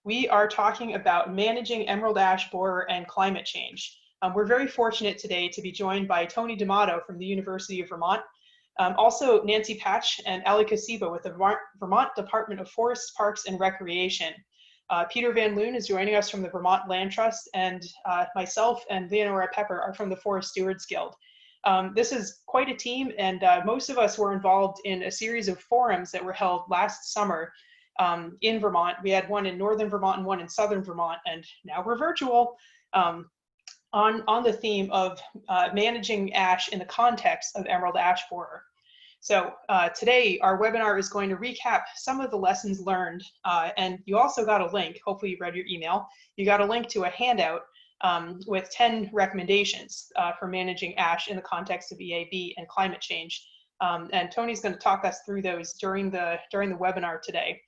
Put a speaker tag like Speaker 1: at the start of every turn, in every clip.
Speaker 1: We are talking about managing emerald ash borer and climate change. We're very fortunate today to be joined by Tony D'Amato from the University of Vermont, also Nancy Patch and Ali Kasiba with the Vermont Department of Forests, Parks, and Recreation. Peter Van Loon is joining us from the Vermont Land Trust, and myself and Leonora Pepper are from the Forest Stewards Guild. This is quite a team, and most of us were involved in a series of forums that were held last summer in Vermont. We had one in northern Vermont and one in southern Vermont, and now we're virtual, on the theme of managing ash in the context of emerald ash borer. So today our webinar is going to recap some of the lessons learned, and you also got a link, hopefully you read your email, you got a link to a handout with 10 recommendations for managing ash in the context of EAB and climate change. And Tony's going to talk us through those during the webinar today.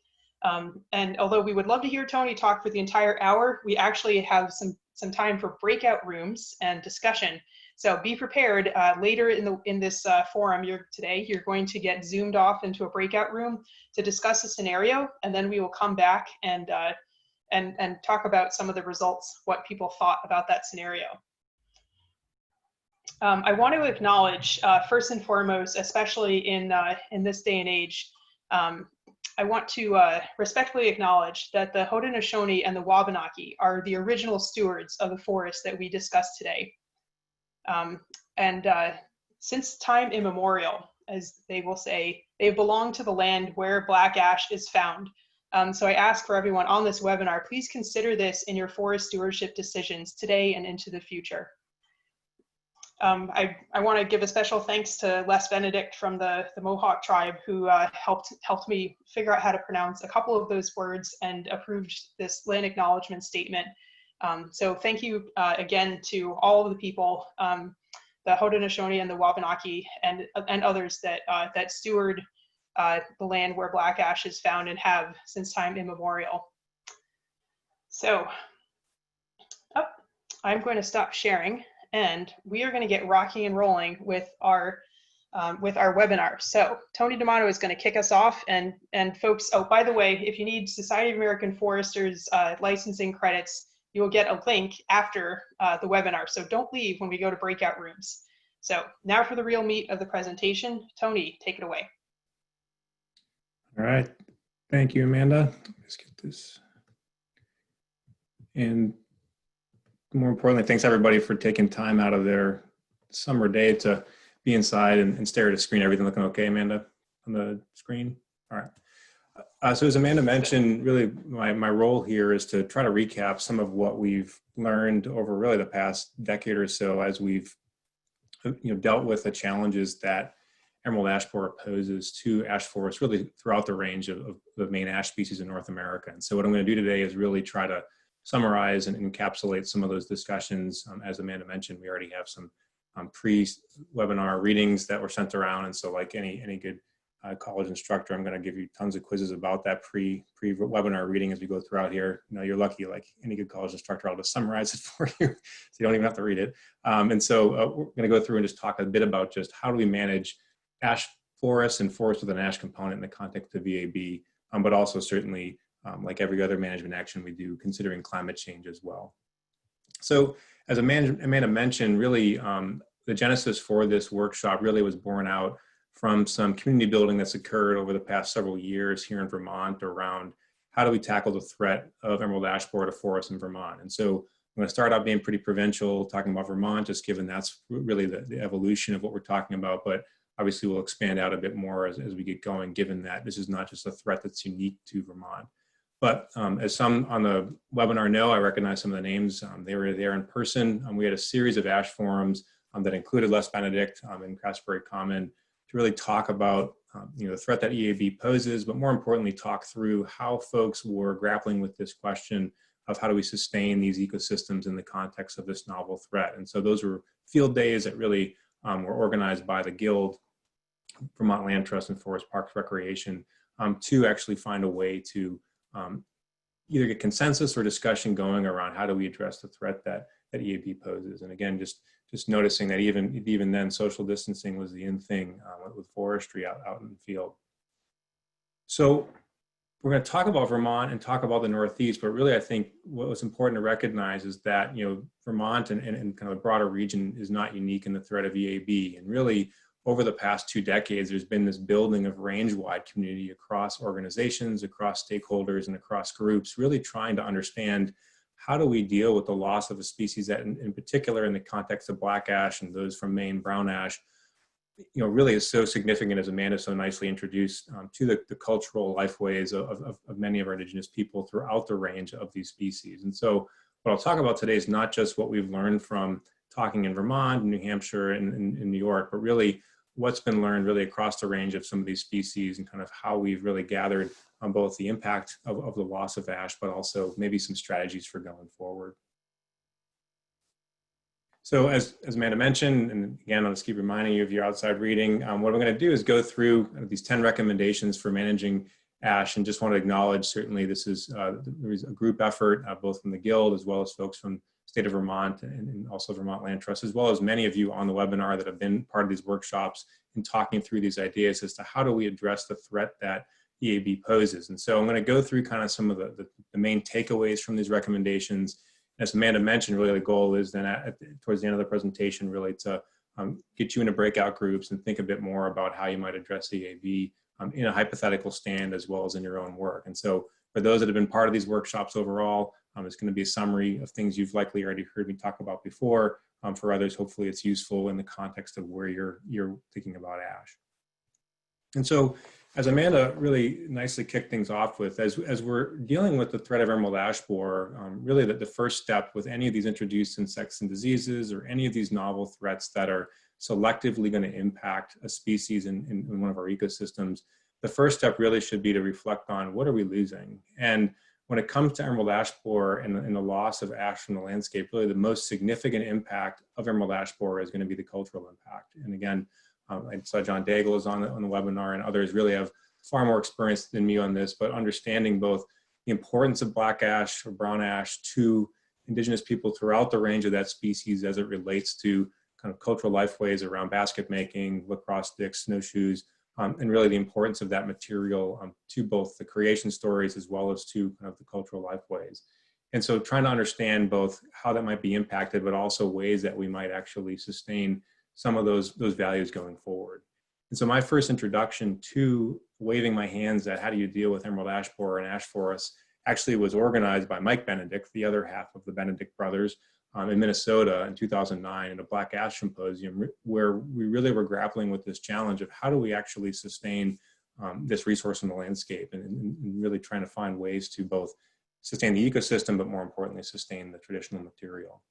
Speaker 1: And although we would love to hear Tony talk for the entire hour, we actually have some time for breakout rooms and discussion. So be prepared. Later in this forum today, you're going to get zoomed off into a breakout room to discuss a scenario, and then we will come back and talk about some of the results, what people thought about that scenario. I want to acknowledge, first and foremost, especially in this day and age, I want to respectfully acknowledge that the Haudenosaunee and the Wabanaki are the original stewards of the forest that we discussed today. Since time immemorial, as they will say, they belong to the land where black ash is found. So I ask for everyone on this webinar, please consider this in your forest stewardship decisions today and into the future. I want to give a special thanks to Les Benedict from the Mohawk tribe, who helped me figure out how to pronounce a couple of those words and approved this land acknowledgement statement. So thank you again to all of the people, the Haudenosaunee and the Wabanaki and others that steward the land where black ash is found and have since time immemorial. So I'm going to stop sharing, and we are going to get rocking and rolling with our webinar. So Tony D'Amato is going to kick us off, and folks, oh, by the way, if you need Society of American Foresters licensing credits, you will get a link after the webinar. So don't leave when we go to breakout rooms. So now for the real meat of the presentation. Tony, take it away.
Speaker 2: All right, thank you, Amanda. Let's get this. And more importantly, thanks everybody for taking time out of their summer day to be inside and stare at a screen. Everything looking okay, Amanda, on the screen? All right. So as Amanda mentioned, really my role here is to try to recap some of what we've learned over really the past decade or so as we've dealt with the challenges that emerald ash borer poses to ash forests really throughout the range of the main ash species in North America. And so what I'm going to do today is really try to summarize and encapsulate some of those discussions. As Amanda mentioned, we already have some pre-webinar readings that were sent around. And so like any good college instructor, I'm going to give you tons of quizzes about that pre-webinar reading as we go throughout here. You're lucky, like any good college instructor, I'll just summarize it for you, so you don't even have to read it. And so we're going to go through and just talk a bit about just how do we manage ash forests and forests with an ash component in the context of EAB, but also certainly like every other management action we do, considering climate change as well. So as Amanda mentioned, really the genesis for this workshop really was born out from some community building that's occurred over the past several years here in Vermont around how do we tackle the threat of emerald ash borer to forests in Vermont. And so I'm going to start out being pretty provincial, talking about Vermont, just given that's really the evolution of what we're talking about, but obviously we'll expand out a bit more as we get going, given that this is not just a threat that's unique to Vermont. But as some on the webinar know, I recognize some of the names. They were there in person. We had a series of ash forums that included Les Benedict in Craftsbury Common to really talk about the threat that EAB poses, but more importantly, talk through how folks were grappling with this question of how do we sustain these ecosystems in the context of this novel threat. And so those were field days that really were organized by the Guild, Vermont Land Trust, and Forest Parks Recreation to actually find a way to either get consensus or discussion going around how do we address the threat that EAB poses. And again, just noticing that even then, social distancing was the in thing with forestry out in the field. So we're going to talk about Vermont and talk about the Northeast, but really I think what was important to recognize is that, Vermont and kind of the broader region is not unique in the threat of EAB. And really over the past 2 decades, there's been this building of range-wide community across organizations, across stakeholders, and across groups, really trying to understand how do we deal with the loss of a species that in particular in the context of black ash and those from Maine brown ash, really is so significant, as Amanda so nicely introduced, to the cultural lifeways of many of our Indigenous people throughout the range of these species. And so what I'll talk about today is not just what we've learned from talking in Vermont, New Hampshire, and in New York, but really what's been learned really across the range of some of these species and kind of how we've really gathered on both the impact of the loss of ash, but also maybe some strategies for going forward. So as Amanda mentioned, and again, I'll just keep reminding you of your outside reading, what I'm going to do is go through these 10 recommendations for managing ash, and just want to acknowledge, certainly this is there is a group effort, both from the Guild as well as folks from the state of Vermont and also Vermont Land Trust, as well as many of you on the webinar that have been part of these workshops and talking through these ideas as to how do we address the threat that EAB poses. And so I'm going to go through kind of some of the main takeaways from these recommendations. As Amanda mentioned, really the goal is then towards the end of the presentation really to get you into breakout groups and think a bit more about how you might address EAB in a hypothetical stand as well as in your own work. And so for those that have been part of these workshops overall, it's going to be a summary of things you've likely already heard me talk about before. For others, hopefully it's useful in the context of where you're thinking about ash. And so, as Amanda really nicely kicked things off with, as we're dealing with the threat of emerald ash borer, really the first step with any of these introduced insects and diseases or any of these novel threats that are selectively going to impact a species in one of our ecosystems, the first step really should be to reflect on what are we losing. And when it comes to emerald ash borer and the loss of ash from the landscape, really the most significant impact of emerald ash borer is going to be the cultural impact. And again, I saw John Daigle is on the webinar, and others really have far more experience than me on this, but understanding both the importance of black ash or brown ash to Indigenous people throughout the range of that species as it relates to kind of cultural lifeways around basket making, lacrosse sticks, snowshoes, and really the importance of that material to both the creation stories as well as to kind of the cultural lifeways. And so trying to understand both how that might be impacted, but also ways that we might actually sustain some of those values going forward. And so my first introduction to waving my hands at how do you deal with emerald ash borer and ash forests actually was organized by Mike Benedict, the other half of the Benedict brothers, in Minnesota in 2009 in a Black Ash Symposium, where we really were grappling with this challenge of how do we actually sustain this resource in the landscape and really trying to find ways to both sustain the ecosystem, but more importantly, sustain the traditional material.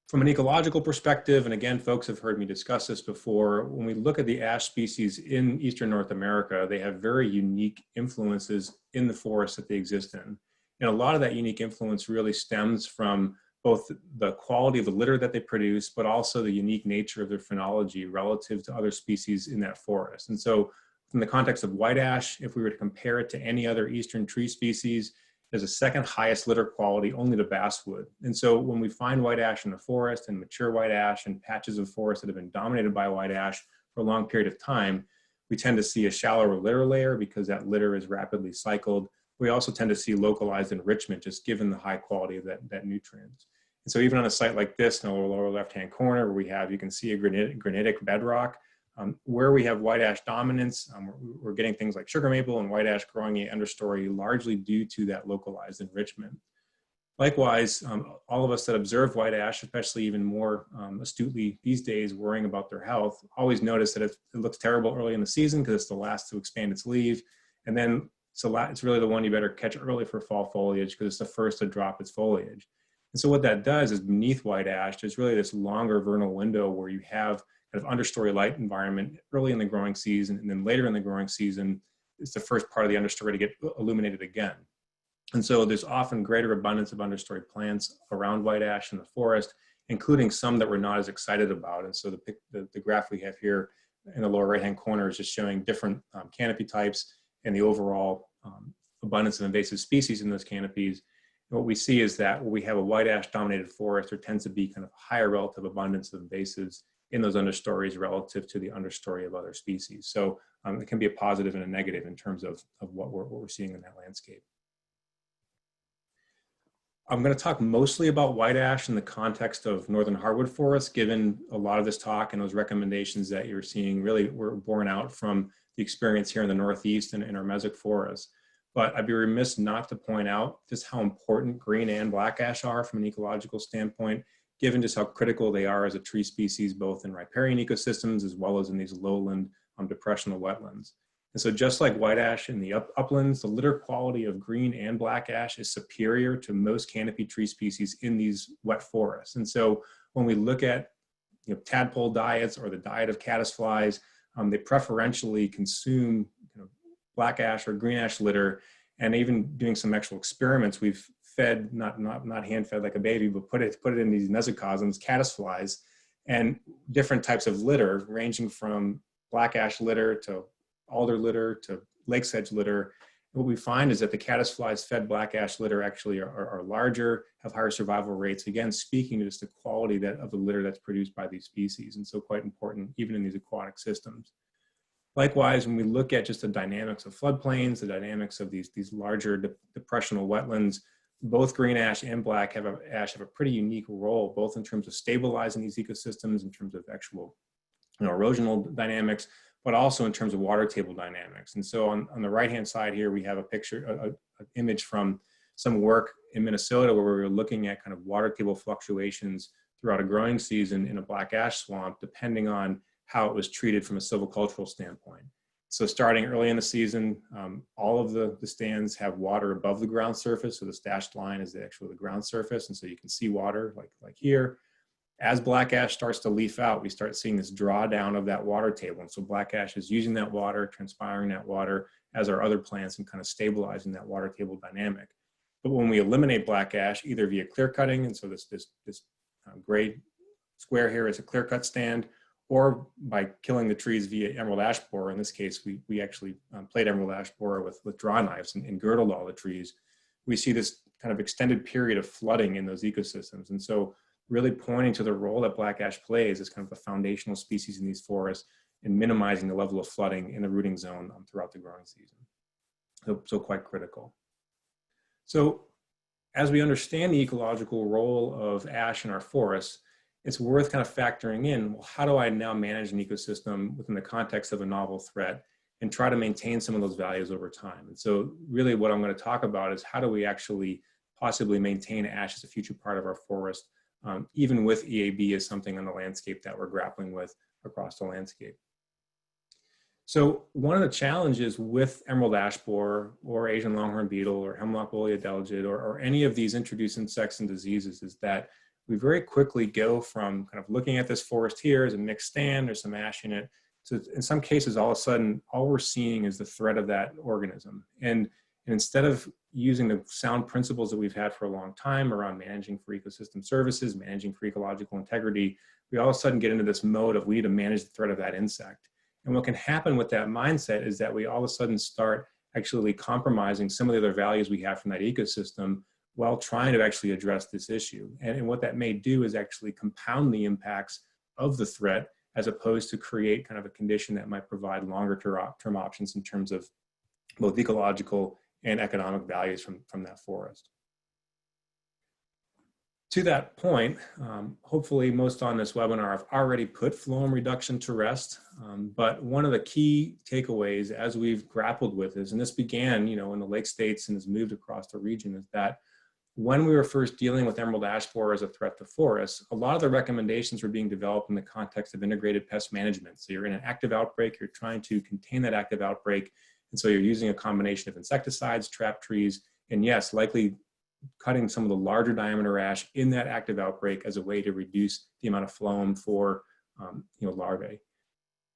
Speaker 2: From an ecological perspective, and again, folks have heard me discuss this before, when we look at the ash species in Eastern North America, they have very unique influences in the forests that they exist in. And a lot of that unique influence really stems from both the quality of the litter that they produce, but also the unique nature of their phenology relative to other species in that forest. And so in the context of white ash, if we were to compare it to any other Eastern tree species, there's a second highest litter quality only to basswood. And so when we find white ash in the forest and mature white ash and patches of forest that have been dominated by white ash for a long period of time, we tend to see a shallower litter layer because that litter is rapidly cycled. We also tend to see localized enrichment just given the high quality of that nutrient. And so even on a site like this in the lower left-hand corner where we have, you can see a granitic bedrock, where we have white ash dominance, we're getting things like sugar maple and white ash growing in the understory largely due to that localized enrichment. Likewise, all of us that observe white ash, especially even more astutely these days, worrying about their health, always notice that it looks terrible early in the season because it's the last to expand its leaf. And then it's really the one you better catch early for fall foliage because it's the first to drop its foliage. And so what that does is beneath white ash, there's really this longer vernal window where you have kind of understory light environment early in the growing season, and then later in the growing season, it's the first part of the understory to get illuminated again. And so there's often greater abundance of understory plants around white ash in the forest, including some that we're not as excited about. And so the graph we have here in the lower right-hand corner is just showing different canopy types and the overall abundance of invasive species in those canopies. And what we see is that when we have a white ash dominated forest, there tends to be kind of higher relative abundance of invasives in those understories relative to the understory of other species. So it can be a positive and a negative in terms of what we're seeing in that landscape. I'm going to talk mostly about white ash in the context of northern hardwood forests, given a lot of this talk and those recommendations that you're seeing really were borne out from the experience here in the Northeast and in our mesic forests. But I'd be remiss not to point out just how important green and black ash are from an ecological standpoint, given just how critical they are as a tree species, both in riparian ecosystems as well as in these lowland depressional wetlands. And so just like white ash in the uplands, the litter quality of green and black ash is superior to most canopy tree species in these wet forests. And so when we look at tadpole diets or the diet of caddisflies, they preferentially consume black ash or green ash litter. And even doing some actual experiments, we've fed, not hand fed like a baby, but put it in these mesocosms, caddisflies, and different types of litter ranging from black ash litter to alder litter to lake sedge litter. What we find is that the caddisflies fed black ash litter actually are larger, have higher survival rates, again, speaking to just the quality of the litter that's produced by these species, and so quite important even in these aquatic systems. Likewise, when we look at just the dynamics of floodplains, the dynamics of these larger depressional wetlands, both green ash and black ash have a pretty unique role, both in terms of stabilizing these ecosystems, in terms of actual erosional dynamics, but also in terms of water table dynamics. And so on the right-hand side here, we have a picture, an image from some work in Minnesota where we were looking at kind of water table fluctuations throughout a growing season in a black ash swamp, depending on how it was treated from a silvicultural standpoint. So starting early in the season, all of the stands have water above the ground surface. So the dashed line is the ground surface. And so you can see water like here. As black ash starts to leaf out, we start seeing this drawdown of that water table. And so black ash is using that water, transpiring that water, as are other plants, and kind of stabilizing that water table dynamic. But when we eliminate black ash, either via clear cutting, and so this gray square here is a clear cut stand, or by killing the trees via emerald ash borer. In this case, we actually played emerald ash borer with draw knives and girdled all the trees. We see this kind of extended period of flooding in those ecosystems. And so really pointing to the role that black ash plays as kind of a foundational species in these forests in minimizing the level of flooding in the rooting zone throughout the growing season. So quite critical. So as we understand the ecological role of ash in our forests, it's worth kind of factoring in, well, how do I now manage an ecosystem within the context of a novel threat and try to maintain some of those values over time? And so really what I'm going to talk about is how do we actually possibly maintain ash as a future part of our forest, even with EAB as something on the landscape that we're grappling with across the landscape. So one of the challenges with emerald ash borer or Asian longhorn beetle or hemlock woolly delegate or any of these introduced insects and diseases is that we very quickly go from kind of looking at this forest here as a mixed stand, there's some ash in it. So in some cases, all of a sudden, all we're seeing is the threat of that organism. And instead of using the sound principles that we've had for a long time around managing for ecosystem services, managing for ecological integrity, we all of a sudden get into this mode of we need to manage the threat of that insect. And what can happen with that mindset is that we all of a sudden start actually compromising some of the other values we have from that ecosystem while trying to actually address this issue. And what that may do is actually compound the impacts of the threat as opposed to create kind of a condition that might provide longer term options in terms of both ecological and economic values from that forest. To that point, hopefully most on this webinar have already put phloem reduction to rest, but one of the key takeaways as we've grappled with this, and this began in the Lake States and has moved across the region, is that when we were first dealing with emerald ash borer as a threat to forests, a lot of the recommendations were being developed in the context of integrated pest management. So you're in an active outbreak, you're trying to contain that active outbreak, and so you're using a combination of insecticides, trap trees, and yes, likely cutting some of the larger diameter ash in that active outbreak as a way to reduce the amount of phloem for larvae.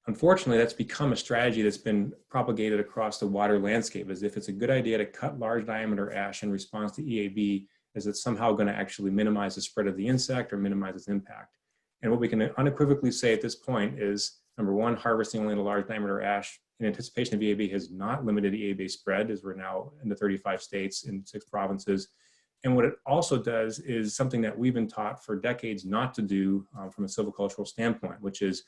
Speaker 2: Unfortunately, that's become a strategy that's been propagated across the wider landscape, as if it's a good idea to cut large diameter ash in response to EAB, as it's somehow going to actually minimize the spread of the insect or minimize its impact. And what we can unequivocally say at this point is, number one, harvesting only the large diameter ash in anticipation of EAB has not limited EAB spread, as we're now in the 35 states in 6 provinces. And what it also does is something that we've been taught for decades not to do from a silvicultural standpoint, which is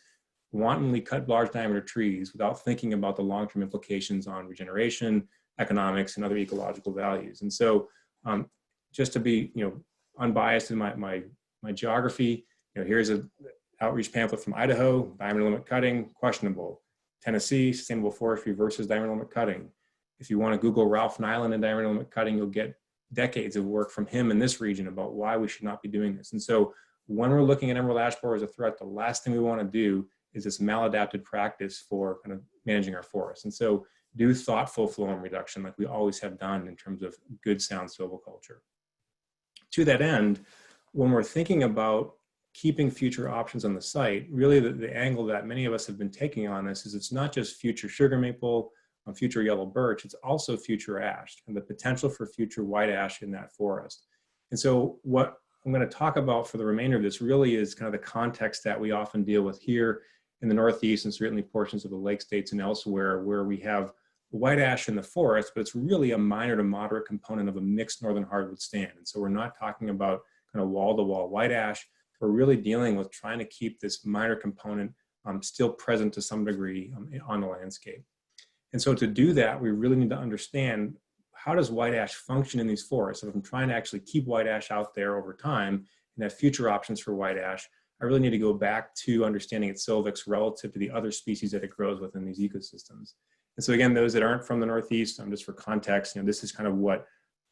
Speaker 2: wantonly cut large diameter trees without thinking about the long-term implications on regeneration, economics, and other ecological values. And so just to be unbiased in my geography, here's an outreach pamphlet from Idaho, diameter limit cutting, questionable. Tennessee, sustainable forestry versus diameter limit cutting. If you want to Google Ralph Nyland and diameter limit cutting, you'll get decades of work from him in this region about why we should not be doing this. And so when we're looking at emerald ash borer as a threat, the last thing we want to do is this maladapted practice for kind of managing our forests. And so do thoughtful phloem reduction like we always have done in terms of good sound silviculture. To that end, when we're thinking about keeping future options on the site, really the angle that many of us have been taking on this is it's not just future sugar maple, future yellow birch, it's also future ash and the potential for future white ash in that forest. And so what I'm going to talk about for the remainder of this really is kind of the context that we often deal with here in the Northeast and certainly portions of the lake states and elsewhere where we have white ash in the forest, but it's really a minor to moderate component of a mixed northern hardwood stand. And so we're not talking about kind of wall-to-wall white ash. We're really dealing with trying to keep this minor component still present to some degree on the landscape. And so to do that, we really need to understand how does white ash function in these forests? If I'm trying to actually keep white ash out there over time and have future options for white ash, I really need to go back to understanding its sylvics relative to the other species that it grows within these ecosystems. And so again, those that aren't from the Northeast, just for context, this is kind of what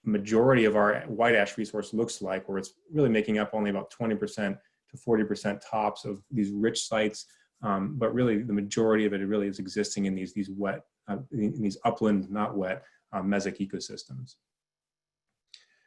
Speaker 2: majority of our white ash resource looks like, where it's really making up only about 20% to 40% tops of these rich sites. But really the majority of it really is existing in these wet, in these upland, not wet, mesic ecosystems.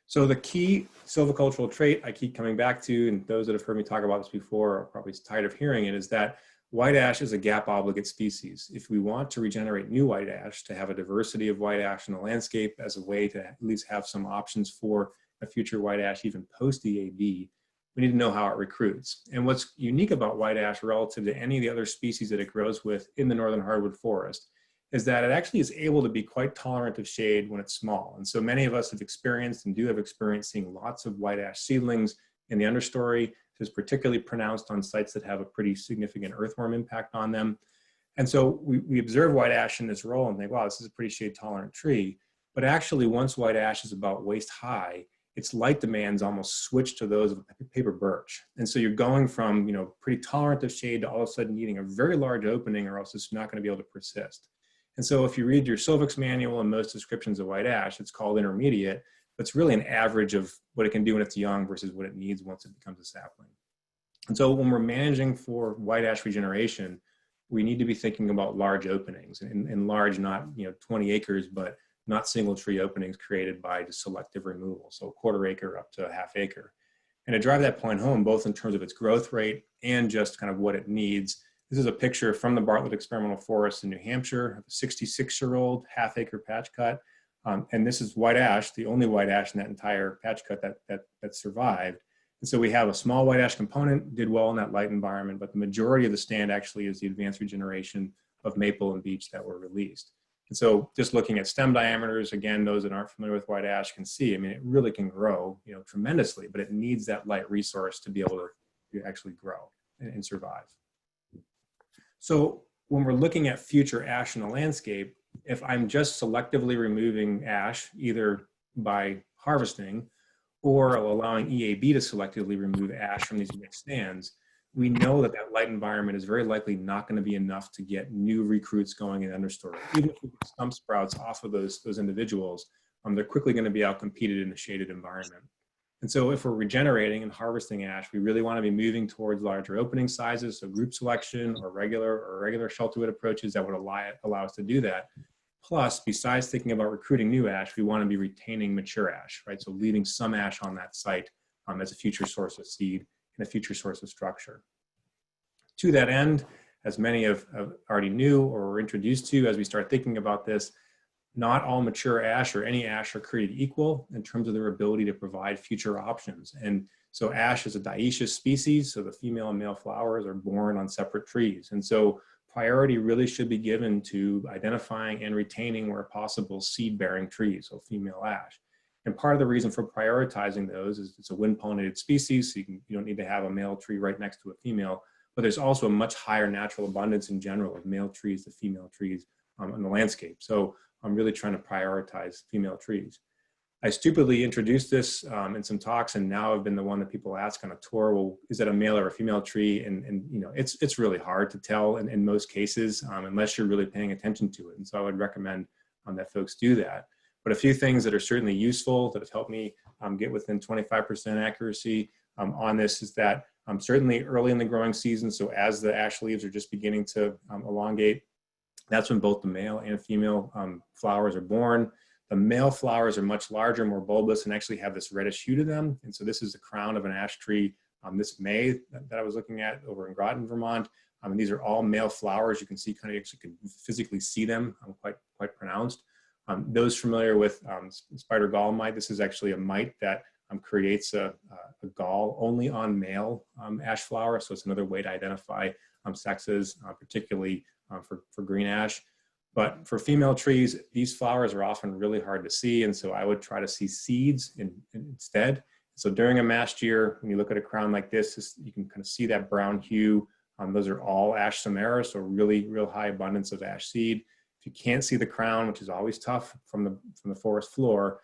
Speaker 2: So the key silvicultural trait I keep coming back to, and those that have heard me talk about this before are probably tired of hearing it, is that white ash is a gap obligate species. If we want to regenerate new white ash, to have a diversity of white ash in the landscape as a way to at least have some options for a future white ash even post EAB, we need to know how it recruits. And what's unique about white ash relative to any of the other species that it grows with in the northern hardwood forest is that it actually is able to be quite tolerant of shade when it's small. And so many of us have experienced and do have experience seeing lots of white ash seedlings in the understory. This is particularly pronounced on sites that have a pretty significant earthworm impact on them. And so we observe white ash in this role and think, wow, this is a pretty shade tolerant tree. But actually once white ash is about waist high, its light demands almost switch to those of paper birch. And so you're going from, pretty tolerant of shade to all of a sudden needing a very large opening or else it's not going to be able to persist. And so if you read your Silvix manual and most descriptions of white ash, it's called intermediate, but it's really an average of what it can do when it's young versus what it needs once it becomes a sapling. And so when we're managing for white ash regeneration, we need to be thinking about large openings and large, not 20 acres, but not single tree openings created by just selective removal. So a quarter acre up to a half acre. And to drive that point home, both in terms of its growth rate and just kind of what it needs, this is a picture from the Bartlett Experimental Forest in New Hampshire, of a 66-year-old half acre patch cut. And this is white ash, the only white ash in that entire patch cut that survived. And so we have a small white ash component, did well in that light environment, but the majority of the stand actually is the advanced regeneration of maple and beech that were released. And so just looking at stem diameters, again, those that aren't familiar with white ash can see, it really can grow, tremendously, but it needs that light resource to be able to actually grow and survive. So when we're looking at future ash in the landscape, if I'm just selectively removing ash, either by harvesting or allowing EAB to selectively remove ash from these mixed stands, we know that that light environment is very likely not going to be enough to get new recruits going in understory. Even if we get stump sprouts off of those individuals, they're quickly going to be outcompeted in a shaded environment. And so if we're regenerating and harvesting ash, we really want to be moving towards larger opening sizes, so group selection or regular shelterwood approaches that would allow us to do that. Plus, besides thinking about recruiting new ash, we want to be retaining mature ash, right? So leaving some ash on that site as a future source of seed and a future source of structure. To that end, as many have already knew or were introduced to as we start thinking about this, not all mature ash or any ash are created equal in terms of their ability to provide future options. And so ash is a dioecious species, so the female and male flowers are born on separate trees. And so priority really should be given to identifying and retaining, where possible, seed-bearing trees, so female ash. And part of the reason for prioritizing those is it's a wind-pollinated species, so you don't need to have a male tree right next to a female, but there's also a much higher natural abundance in general of male trees to female trees in the landscape. So I'm really trying to prioritize female trees. I stupidly introduced this in some talks, and now I've been the one that people ask on a tour, well, is that a male or a female tree? And you know, it's really hard to tell in most cases, unless you're really paying attention to it. And so I would recommend that folks do that. But a few things that are certainly useful that have helped me get within 25% accuracy on this is that certainly early in the growing season, so as the ash leaves are just beginning to elongate, that's when both the male and female flowers are born. The male flowers are much larger, more bulbous, and actually have this reddish hue to them. And so this is the crown of an ash tree this May that I was looking at over in Groton, Vermont. And these are all male flowers. You can see, kind of actually can physically see them quite pronounced. Those familiar with spider gall mite, this is actually a mite that creates a gall only on male ash flower. So it's another way to identify sexes, particularly for green ash. But for female trees, these flowers are often really hard to see. And so I would try to see seeds instead. So during a mast year, when you look at a crown like this, you can kind of see that brown hue. Those are all ash samara, so real high abundance of ash seed. If you can't see the crown, which is always tough from the forest floor,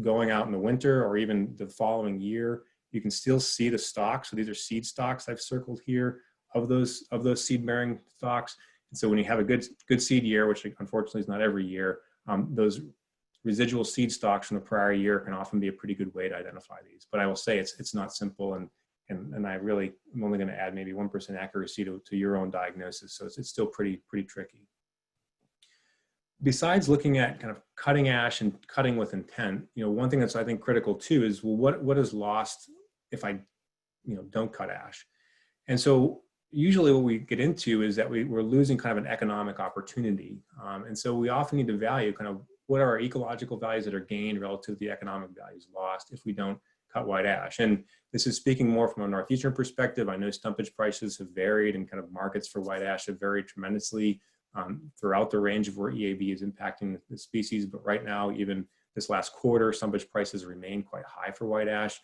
Speaker 2: going out in the winter or even the following year, you can still see the stalks. So these are seed stalks I've circled here of those seed-bearing stalks. And so when you have a good seed year, which unfortunately is not every year, those residual seed stalks from the prior year can often be a pretty good way to identify these. But I will say it's not simple, and I really am only going to add maybe 1% accuracy to your own diagnosis. So it's still pretty tricky. Besides looking at kind of cutting ash and cutting with intent, you know, one thing that's I think critical too is, well, what is lost if I, you know, don't cut ash? And so usually what we get into is that we're losing kind of an economic opportunity. And so we often need to value kind of what are our ecological values that are gained relative to the economic values lost if we don't cut white ash. And this is speaking more from a Northeastern perspective. I know stumpage prices have varied and kind of markets for white ash have varied tremendously throughout the range of where EAB is impacting the species. But right now, even this last quarter, stumpage prices remain quite high for white ash,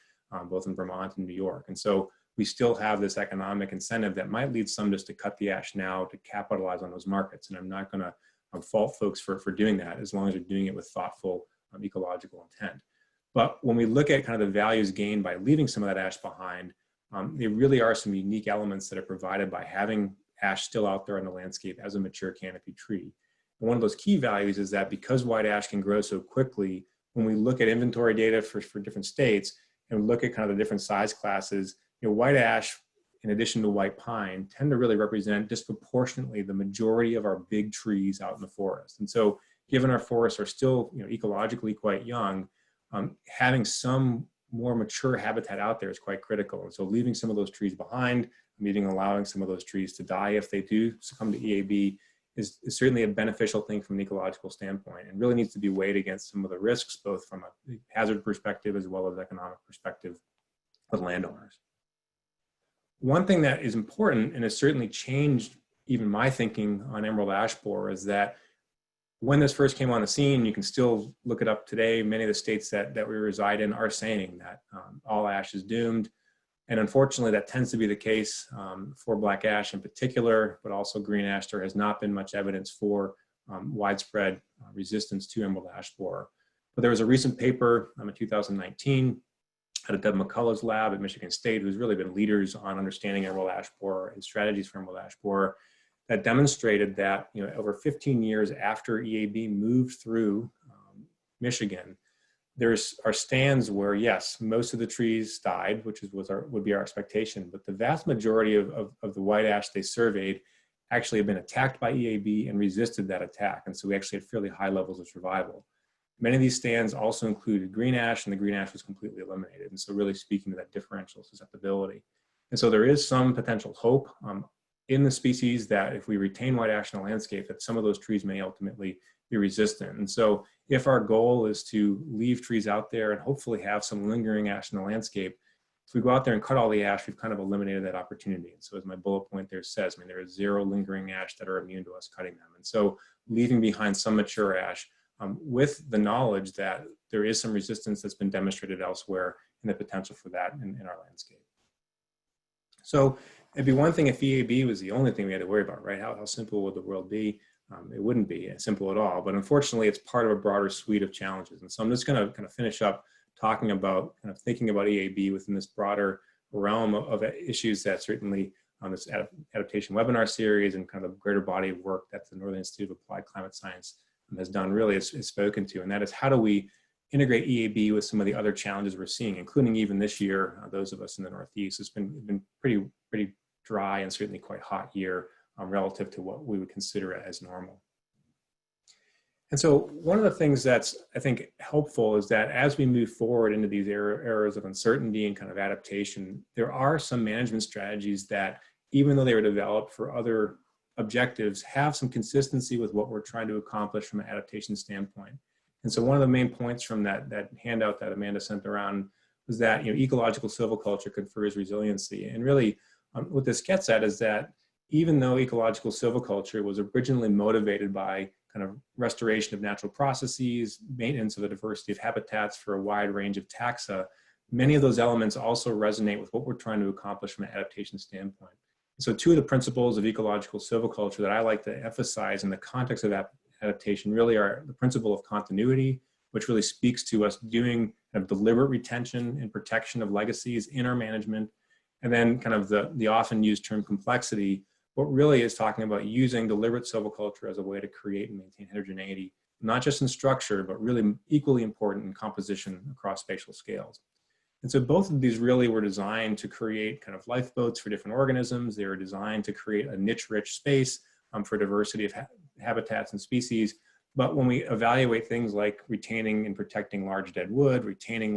Speaker 2: both in Vermont and New York. And so we still have this economic incentive that might lead some just to cut the ash now to capitalize on those markets. And I'm not going to fault folks for doing that, as long as they're doing it with thoughtful ecological intent. But when we look at kind of the values gained by leaving some of that ash behind, there really are some unique elements that are provided by having ash still out there in the landscape as a mature canopy tree. And one of those key values is that because white ash can grow so quickly, when we look at inventory data for different states and look at kind of the different size classes, you know, white ash, in addition to white pine, tend to really represent disproportionately the majority of our big trees out in the forest. And so given our forests are still, you know, ecologically quite young, having some more mature habitat out there is quite critical. And so leaving some of those trees behind, allowing some of those trees to die if they do succumb to EAB is certainly a beneficial thing from an ecological standpoint, and really needs to be weighed against some of the risks, both from a hazard perspective as well as economic perspective with landowners. One thing that is important, and has certainly changed even my thinking on emerald ash borer, is that when this first came on the scene, you can still look it up today, many of the states that we reside in are saying that all ash is doomed. And unfortunately, that tends to be the case for black ash in particular, but also green ash. There has not been much evidence for widespread resistance to emerald ash borer. But there was a recent paper in 2019 out of Deb McCullough's lab at Michigan State, who's really been leaders on understanding emerald ash borer and strategies for emerald ash borer, that demonstrated that, you know, over 15 years after EAB moved through Michigan, there are stands where, yes, most of the trees died, which would be our expectation, but the vast majority of the white ash they surveyed actually had been attacked by EAB and resisted that attack. And so we actually had fairly high levels of survival. Many of these stands also included green ash, and the green ash was completely eliminated. And so really speaking to that differential susceptibility. And so there is some potential hope in the species that if we retain white ash in the landscape, that some of those trees may ultimately be resistant. And so if our goal is to leave trees out there and hopefully have some lingering ash in the landscape, if we go out there and cut all the ash, we've kind of eliminated that opportunity. And so as my bullet point there says, I mean, there is 0 lingering ash that are immune to us cutting them. And so leaving behind some mature ash with the knowledge that there is some resistance that's been demonstrated elsewhere and the potential for that in our landscape. So it'd be one thing if EAB was the only thing we had to worry about, right? How simple would the world be? It wouldn't be simple at all, but unfortunately it's part of a broader suite of challenges. And so I'm just gonna kind of finish up talking about, kind of thinking about EAB within this broader realm of issues that certainly on this adaptation webinar series and kind of the greater body of work that the Northern Institute of Applied Climate Science has done really is spoken to. And that is, how do we integrate EAB with some of the other challenges we're seeing, including even this year, those of us in the Northeast. It's been pretty dry and certainly quite hot year relative to what we would consider as normal. And so one of the things that's, I think, helpful is that as we move forward into these eras of uncertainty and kind of adaptation, there are some management strategies that, even though they were developed for other objectives, have some consistency with what we're trying to accomplish from an adaptation standpoint. And so one of the main points from that handout that Amanda sent around was that, you know, ecological silviculture confers resiliency. And really what this gets at is that even though ecological silviculture was originally motivated by kind of restoration of natural processes, maintenance of the diversity of habitats for a wide range of taxa, many of those elements also resonate with what we're trying to accomplish from an adaptation standpoint. So two of the principles of ecological silviculture that I like to emphasize in the context of adaptation really are the principle of continuity, which really speaks to us doing kind of deliberate retention and protection of legacies in our management, and then kind of the often used term complexity, what really is talking about using deliberate silviculture as a way to create and maintain heterogeneity, not just in structure, but really equally important in composition across spatial scales. And so both of these really were designed to create kind of lifeboats for different organisms. They were designed to create a niche-rich space for diversity of habitats and species. But when we evaluate things like retaining and protecting large dead wood, retaining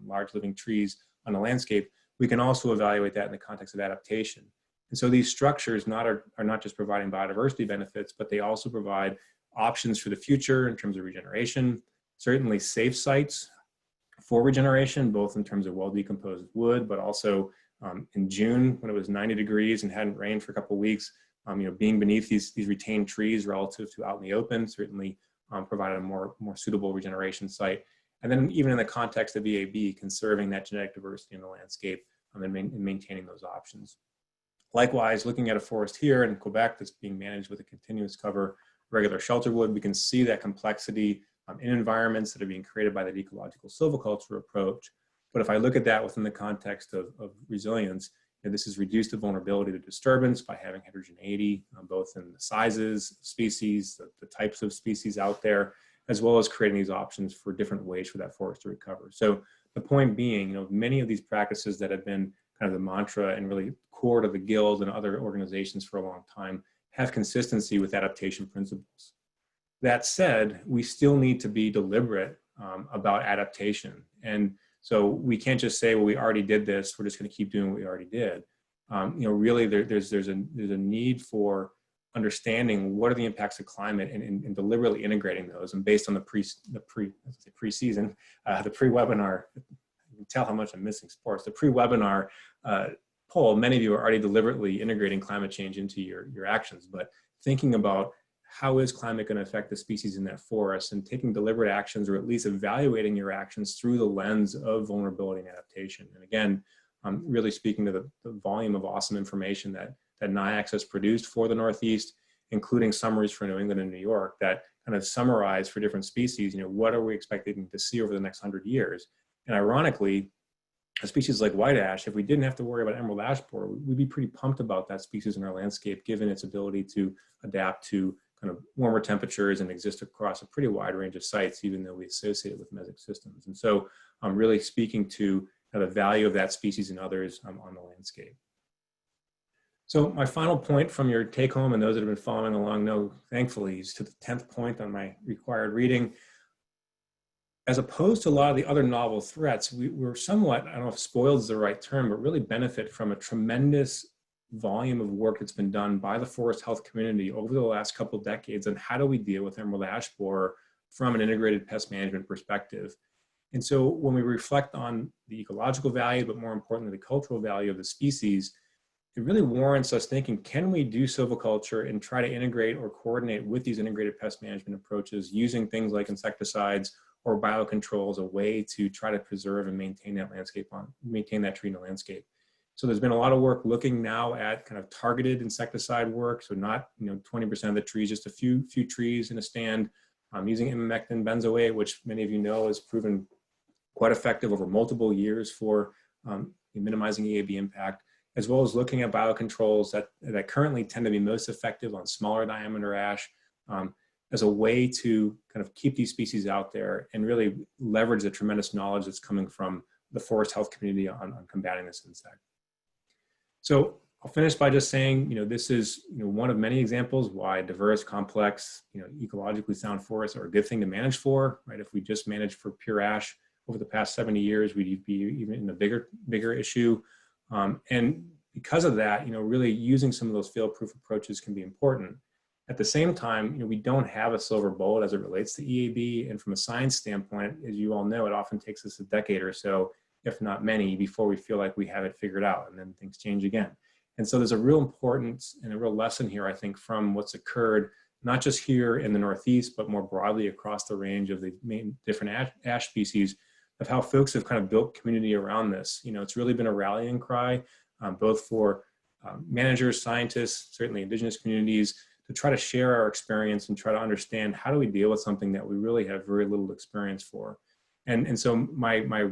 Speaker 2: large living trees on a landscape, we can also evaluate that in the context of adaptation. And so these structures are not just providing biodiversity benefits, but they also provide options for the future in terms of regeneration, certainly safe sites for regeneration, both in terms of well-decomposed wood, but also in June when it was 90 degrees and hadn't rained for a couple of weeks, you know, being beneath these retained trees relative to out in the open certainly provided a more suitable regeneration site. And then even in the context of EAB, conserving that genetic diversity in the landscape and maintaining those options. Likewise, looking at a forest here in Quebec that's being managed with a continuous cover regular shelter wood, we can see that complexity in environments that are being created by that ecological silviculture approach. But if I look at that within the context of resilience, you know, this is reduced the vulnerability to disturbance by having heterogeneity, both in the sizes, species, the types of species out there, as well as creating these options for different ways for that forest to recover. So the point being, you know, many of these practices that have been kind of the mantra and really core to the Guild and other organizations for a long time have consistency with adaptation principles. That said, we still need to be deliberate about adaptation. And so we can't just say, well, we already did this, we're just going to keep doing what we already did. You know, really there's a need for understanding what are the impacts of climate and deliberately integrating those. And based on the pre-season, the pre-webinar, you can tell how much I'm missing sports. The pre-webinar poll, many of you are already deliberately integrating climate change into your actions, but thinking about how is climate going to affect the species in that forest and taking deliberate actions, or at least evaluating your actions through the lens of vulnerability and adaptation. And again, really speaking to the volume of awesome information that NIAX has produced for the Northeast, including summaries for New England and New York that kind of summarize for different species, you know, what are we expecting to see over the next 100 years? And ironically, a species like white ash, if we didn't have to worry about emerald ash borer, we'd be pretty pumped about that species in our landscape, given its ability to adapt to kind of warmer temperatures and exist across a pretty wide range of sites, even though we associate it with mesic systems. And so I'm really speaking to the value of that species and others on the landscape. So my final point from your take home, and those that have been following along know, thankfully, is to the 10th point on my required reading. As opposed to a lot of the other novel threats, we're somewhat, I don't know if spoiled is the right term, but really benefit from a tremendous volume of work that's been done by the forest health community over the last couple of decades on how do we deal with emerald ash borer from an integrated pest management perspective. And so when we reflect on the ecological value, but more importantly, the cultural value of the species, it really warrants us thinking, can we do silviculture and try to integrate or coordinate with these integrated pest management approaches using things like insecticides or biocontrol as a way to try to preserve and maintain that landscape maintain that tree in the landscape. So there's been a lot of work looking now at kind of targeted insecticide work. So not 20% of the trees, just a few trees in a stand, using imamectin benzoate, which many of you know has proven quite effective over multiple years for minimizing EAB impact, as well as looking at biocontrols that currently tend to be most effective on smaller diameter ash as a way to kind of keep these species out there and really leverage the tremendous knowledge that's coming from the forest health community on combating this insect. So I'll finish by just saying, this is one of many examples why diverse, complex, ecologically sound forests are a good thing to manage for, right? If we just managed for pure ash over the past 70 years, we'd be even in a bigger issue. And because of that, really using some of those fail-proof approaches can be important. At the same time, we don't have a silver bullet as it relates to EAB. And from a science standpoint, as you all know, it often takes us a decade or so, if not many, before we feel like we have it figured out, and then things change again. And so there's a real importance and a real lesson here, I think, from what's occurred, not just here in the Northeast, but more broadly across the range of the main different ash species, of how folks have kind of built community around this. It's really been a rallying cry, both for managers, scientists, certainly indigenous communities, to try to share our experience and try to understand how do we deal with something that we really have very little experience for. And so my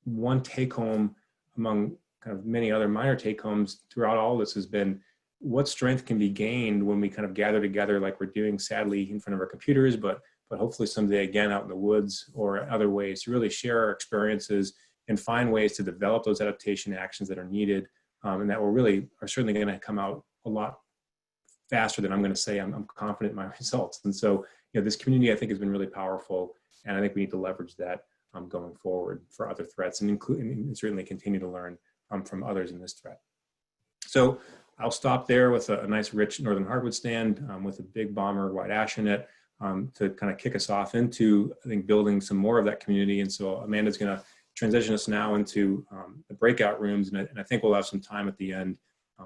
Speaker 2: one take home among kind of many other minor take homes throughout all this has been what strength can be gained when we kind of gather together like we're doing sadly in front of our computers, but hopefully someday again out in the woods or other ways to really share our experiences and find ways to develop those adaptation actions that are needed, and that are certainly going to come out a lot faster than I'm going to say I'm confident in my results. And so this community I think has been really powerful, and I think we need to leverage that going forward for other threats, and certainly continue to learn from others in this threat. So I'll stop there with a nice rich northern hardwood stand with a big bomber white ash in it, to kind of kick us off into, I think, building some more of that community. And so Amanda's going to transition us now into the breakout rooms, and I think we'll have some time at the end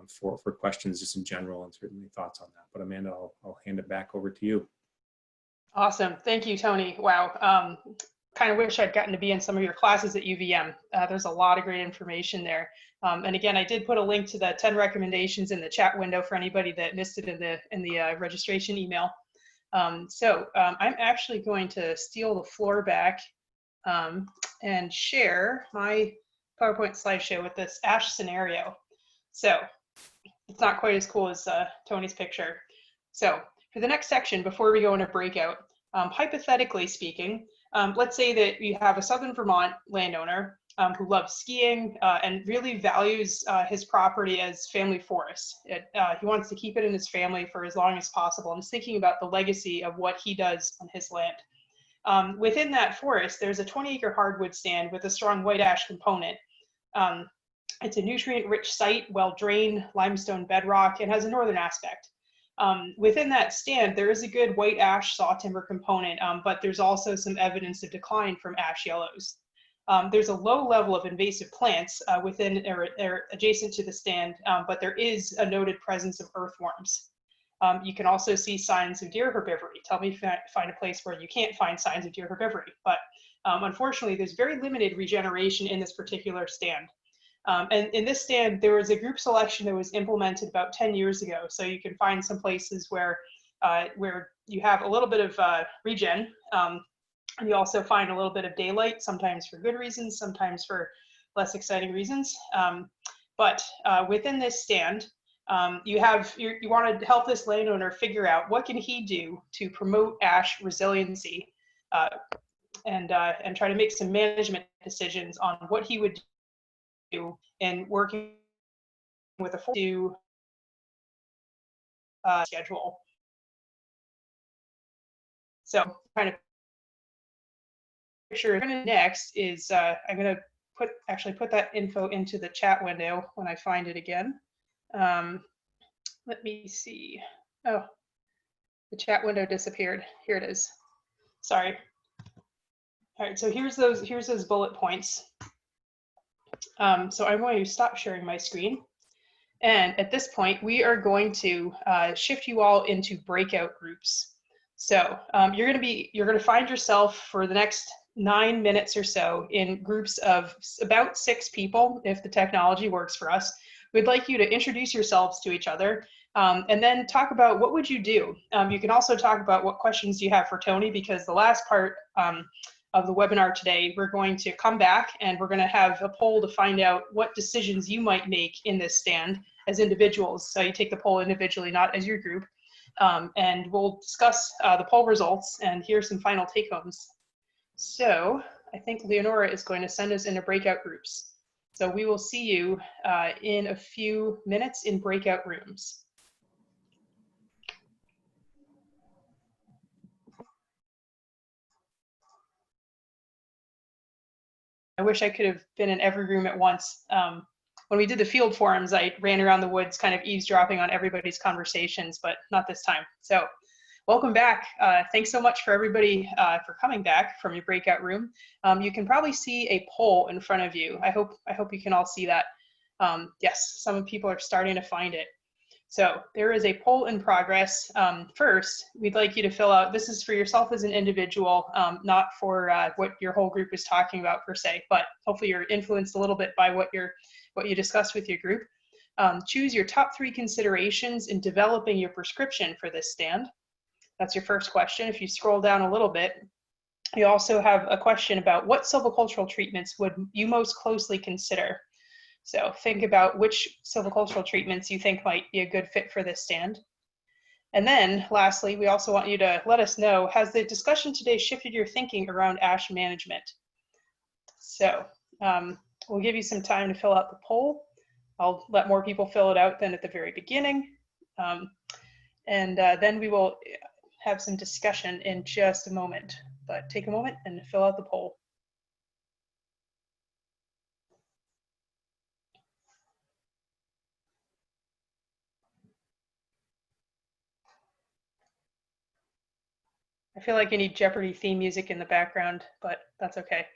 Speaker 2: for questions just in general and certainly thoughts on that. But Amanda, I'll hand it back over to you.
Speaker 1: Awesome. Thank you, Tony. Wow. Kind of wish I'd gotten to be in some of your classes at UVM. There's a lot of great information there. And again, I did put a link to the 10 recommendations in the chat window for anybody that missed it in the registration email. So I'm actually going to steal the floor back and share my PowerPoint slideshow with this ash scenario. So it's not quite as cool as Tony's picture. So for the next section, before we go into breakout, hypothetically speaking, let's say that you have a Southern Vermont landowner who loves skiing and really values his property as family forest. He wants to keep it in his family for as long as possible, and is thinking about the legacy of what he does on his land. Within that forest, there's a 20-acre hardwood stand with a strong white ash component. It's a nutrient-rich site, well-drained, limestone bedrock, and has a northern aspect. Within that stand, there is a good white ash saw timber component, but there's also some evidence of decline from ash yellows. There's a low level of invasive plants within or adjacent to the stand, but there is a noted presence of earthworms. You can also see signs of deer herbivory. Tell me if you find a place where you can't find signs of deer herbivory, but unfortunately, there's very limited regeneration in this particular stand. And in this stand, there was a group selection that was implemented about 10 years ago. So you can find some places where you have a little bit of regen. And you also find a little bit of daylight, sometimes for good reasons, sometimes for less exciting reasons. But within this stand, you want to help this landowner figure out what can he do to promote ash resiliency, and try to make some management decisions on what he would do in working with a schedule. So kind of picture next is I'm going to put that info into the chat window when I find it again. Let me see. Oh, the chat window disappeared. Here it is. Sorry. All right, so here's those bullet points. So I'm going to stop sharing my screen, And at this point, we are going to shift you all into breakout groups. So you're going to find yourself for the next 9 minutes or so in groups of about 6 people, if the technology works for us. We'd like you to introduce yourselves to each other, and then talk about what would you do. You can also talk about what questions you have for Tony, because the last part of the webinar today, we're going to come back and we're going to have a poll to find out what decisions you might make in this stand as individuals. So you take the poll individually, not as your group. And we'll discuss the poll results and hear some final take-homes. So I think Leonora is going to send us into breakout groups. So we will see you in a few minutes in breakout rooms. I wish I could have been in every room at once. When we did the field forums, I ran around the woods kind of eavesdropping on everybody's conversations, but not this time. So welcome back. Thanks so much for everybody for coming back from your breakout room. You can probably see a poll in front of you. I hope you can all see that. Yes, some people are starting to find it. So there is a poll in progress. First, we'd like you to fill out, this is for yourself as an individual, not for what your whole group is talking about per se, but hopefully you're influenced a little bit by what you discussed with your group. Choose your top 3 considerations in developing your prescription for this stand. That's your first question. If you scroll down a little bit, you also have a question about what silvicultural treatments would you most closely consider. So think about which silvicultural treatments you think might be a good fit for this stand. And then lastly, we also want you to let us know, has the discussion today shifted your thinking around ash management? So we'll give you some time to fill out the poll. I'll let more people fill it out than at the very beginning. And then we will have some discussion in just a moment, but take a moment and fill out the poll. I feel like you need Jeopardy theme music in the background, but that's okay.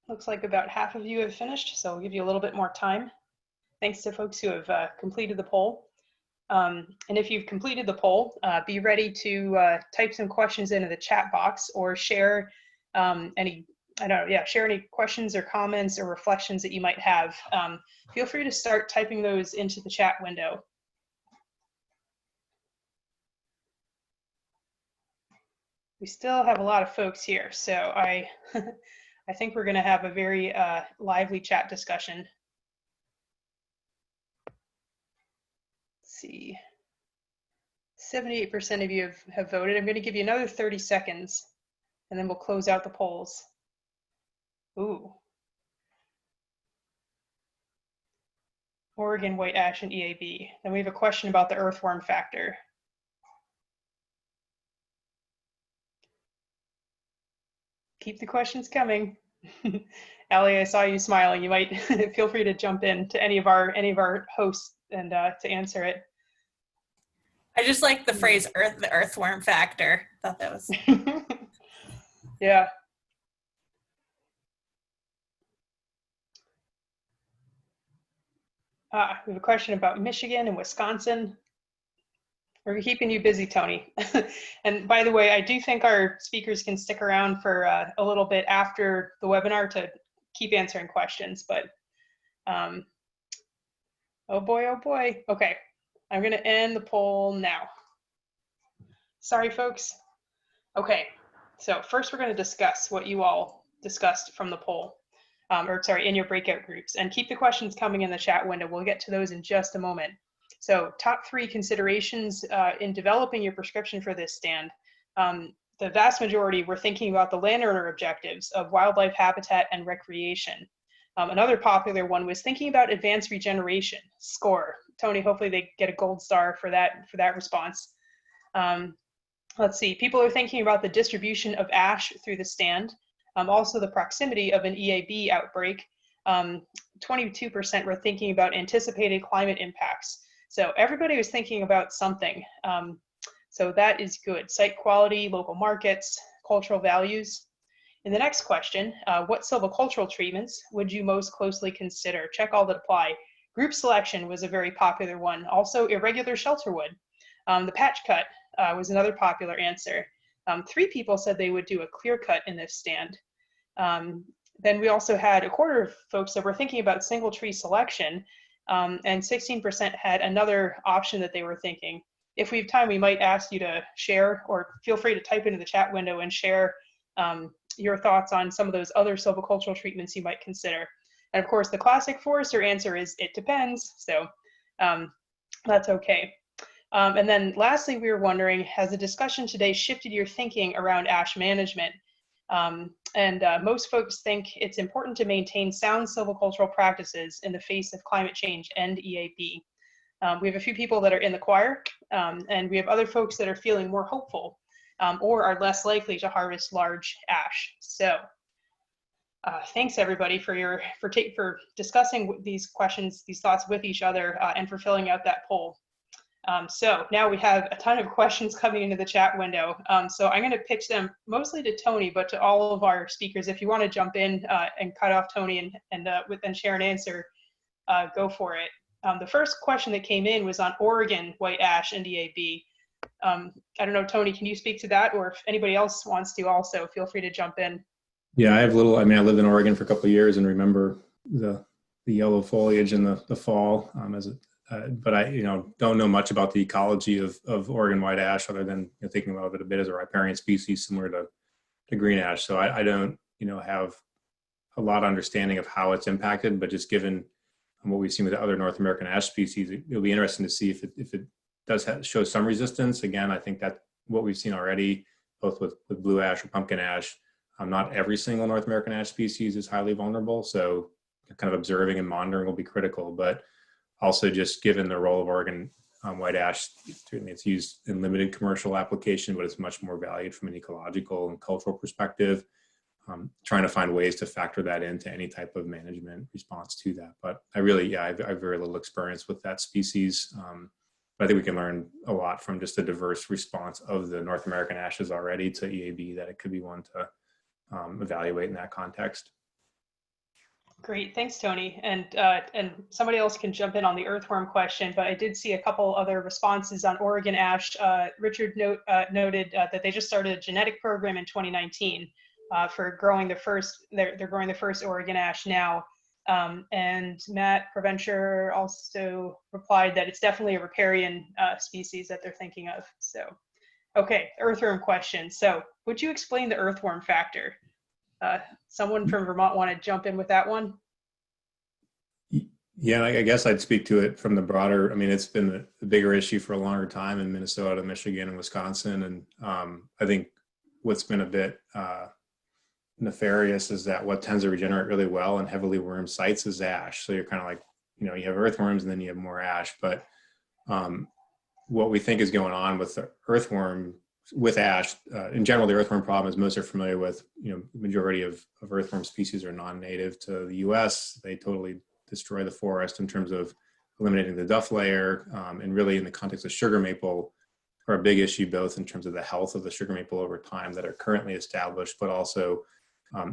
Speaker 1: Looks like about half of you have finished, so we'll give you a little bit more time. Thanks to folks who have completed the poll. And if you've completed the poll, be ready to type some questions into the chat box or share share any questions or comments or reflections that you might have. Feel free to start typing those into the chat window. We still have a lot of folks here, so I think we're going to have a very lively chat discussion. Let's see, 78% of you have voted. I'm going to give you another 30 seconds, and then we'll close out the polls. Ooh. Oregon white ash and EAB. Then we have a question about the earthworm factor. Keep the questions coming. Allie, I saw you smiling. You might feel free to jump in to any of our hosts and to answer it.
Speaker 3: I just like the phrase the earthworm factor. Thought that was
Speaker 1: yeah. We have a question about Michigan and Wisconsin. We're keeping you busy, Tony. And by the way, I do think our speakers can stick around for a little bit after the webinar to keep answering questions, but oh boy. Okay, I'm going to end the poll now. Sorry, folks. Okay, so first we're going to discuss what you all discussed from the poll, in your breakout groups, and keep the questions coming in the chat window. We'll get to those in just a moment. So top 3 considerations in developing your prescription for this stand. The vast majority were thinking about the landowner objectives of wildlife habitat and recreation. Another popular one was thinking about advanced regeneration, SCORE. Tony, hopefully they get a gold star for that response. Let's see, people are thinking about the distribution of ash through the stand, also the proximity of an EAB outbreak. 22% were thinking about anticipated climate impacts. So everybody was thinking about something. So that is good. Site quality, local markets, cultural values. In the next question, what silvicultural treatments would you most closely consider? Check all that apply. Group selection was a very popular one. Also, irregular shelterwood. The patch cut was another popular answer. 3 people said they would do a clear cut in this stand. Then we also had a quarter of folks that were thinking about single tree selection, and 16% had another option that they were thinking. If we have time, we might ask you to share, or feel free to type into the chat window and share your thoughts on some of those other silvicultural treatments you might consider. And of course, the classic forester answer is it depends, so that's okay. And then lastly, we were wondering, has the discussion today shifted your thinking around ash management? Most folks think it's important to maintain sound silvicultural practices in the face of climate change and EAB. We have a few people that are in the choir, and we have other folks that are feeling more hopeful or are less likely to harvest large ash. So thanks everybody for discussing these questions, these thoughts with each other, and for filling out that poll. So now we have a ton of questions coming into the chat window. So I'm going to pitch them mostly to Tony, but to all of our speakers. If you want to jump in and cut off Tony and share an answer, go for it. The first question that came in was on Oregon white ash and EAB. I don't know, Tony, can you speak to that? Or if anybody else wants to also, feel free to jump in.
Speaker 2: Yeah, I lived in Oregon for a couple of years and remember the yellow foliage in the fall but I don't know much about the ecology of Oregon white ash other than thinking about it a bit as a riparian species similar to green ash. So I don't have a lot of understanding of how it's impacted, but just given what we've seen with the other North American ash species, it'll be interesting to see if it does show some resistance. Again, I think that what we've seen already, both with blue ash or pumpkin ash, not every single North American ash species is highly vulnerable. So kind of observing and monitoring will be critical, but also just given the role of Oregon white ash, certainly it's used in limited commercial application, but it's much more valued from an ecological and cultural perspective. Trying to find ways to factor that into any type of management response to that. But I have very little experience with that species. But I think we can learn a lot from just the diverse response of the North American ashes already to EAB, that it could be one to evaluate in that context.
Speaker 1: Great, thanks, Tony. And somebody else can jump in on the earthworm question, but I did see a couple other responses on Oregon ash. Richard noted that they just started a genetic program in 2019 for growing the first, they're growing the first Oregon ash now. And Matt Provencher also replied that it's definitely a riparian species that they're thinking of. So, okay, earthworm question. So would you explain the earthworm factor? Someone from Vermont want to jump in with that one?
Speaker 2: Yeah, I guess I'd speak to it from the broader, it's been a bigger issue for a longer time in Minnesota, Michigan, and Wisconsin. And I think what's been a bit nefarious is that what tends to regenerate really well in heavily wormed sites is ash. So you're kind of like, you have earthworms and then you have more ash. But what we think is going on with the earthworm, with ash, in general, the earthworm problem, as most are familiar with, the majority of earthworm species are non-native to the US. They totally destroy the forest in terms of eliminating the duff layer, and really in the context of sugar maple are a big issue, both in terms of the health of the sugar maple over time that are currently established, but also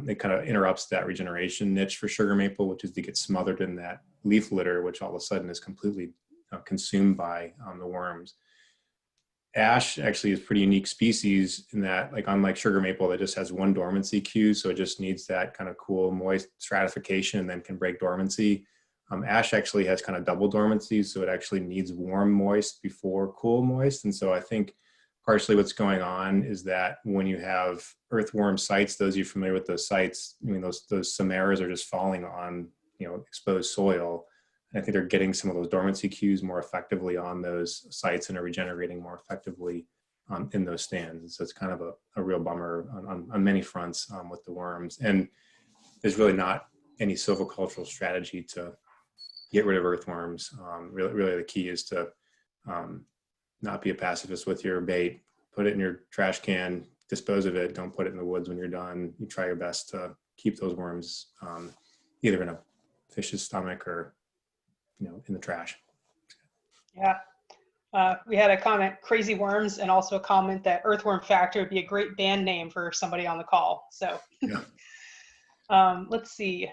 Speaker 2: it kind of interrupts that regeneration niche for sugar maple, which is to get smothered in that leaf litter, which all of a sudden is completely consumed by the worms. Ash actually is a pretty unique species in that, like, unlike sugar maple that just has one dormancy cue, so it just needs that kind of cool, moist stratification and then can break dormancy. Ash actually has kind of double dormancy, so it actually needs warm moist before cool moist. And so I think partially what's going on is that when you have earthworm sites, those of you familiar with those sites, those samaras are just falling on exposed soil. And I think they're getting some of those dormancy cues more effectively on those sites and are regenerating more effectively in those stands. And so it's kind of a real bummer on many fronts with the worms. And there's really not any silvicultural strategy to get rid of earthworms. Really the key is to not be a pacifist with your bait, put it in your trash can, dispose of it, don't put it in the woods when you're done. You try your best to keep those worms either in a fish's stomach or, in the trash.
Speaker 1: Yeah. We had a comment, crazy worms, and also a comment that earthworm factor would be a great band name for somebody on the call. So
Speaker 2: Yeah.
Speaker 1: let's see.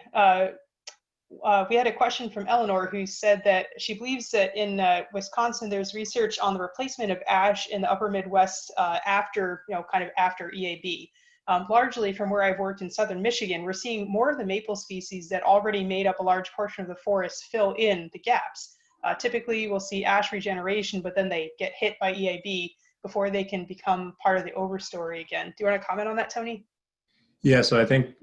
Speaker 1: We had a question from Eleanor who said that she believes that in Wisconsin, there's research on the replacement of ash in the upper Midwest after EAB. Largely from where I've worked in southern Michigan, we're seeing more of the maple species that already made up a large portion of the forest fill in the gaps. Typically, we'll see ash regeneration, but then they get hit by EAB before they can become part of the overstory again. Do you want to comment on that, Tony?
Speaker 2: Yeah, so I think,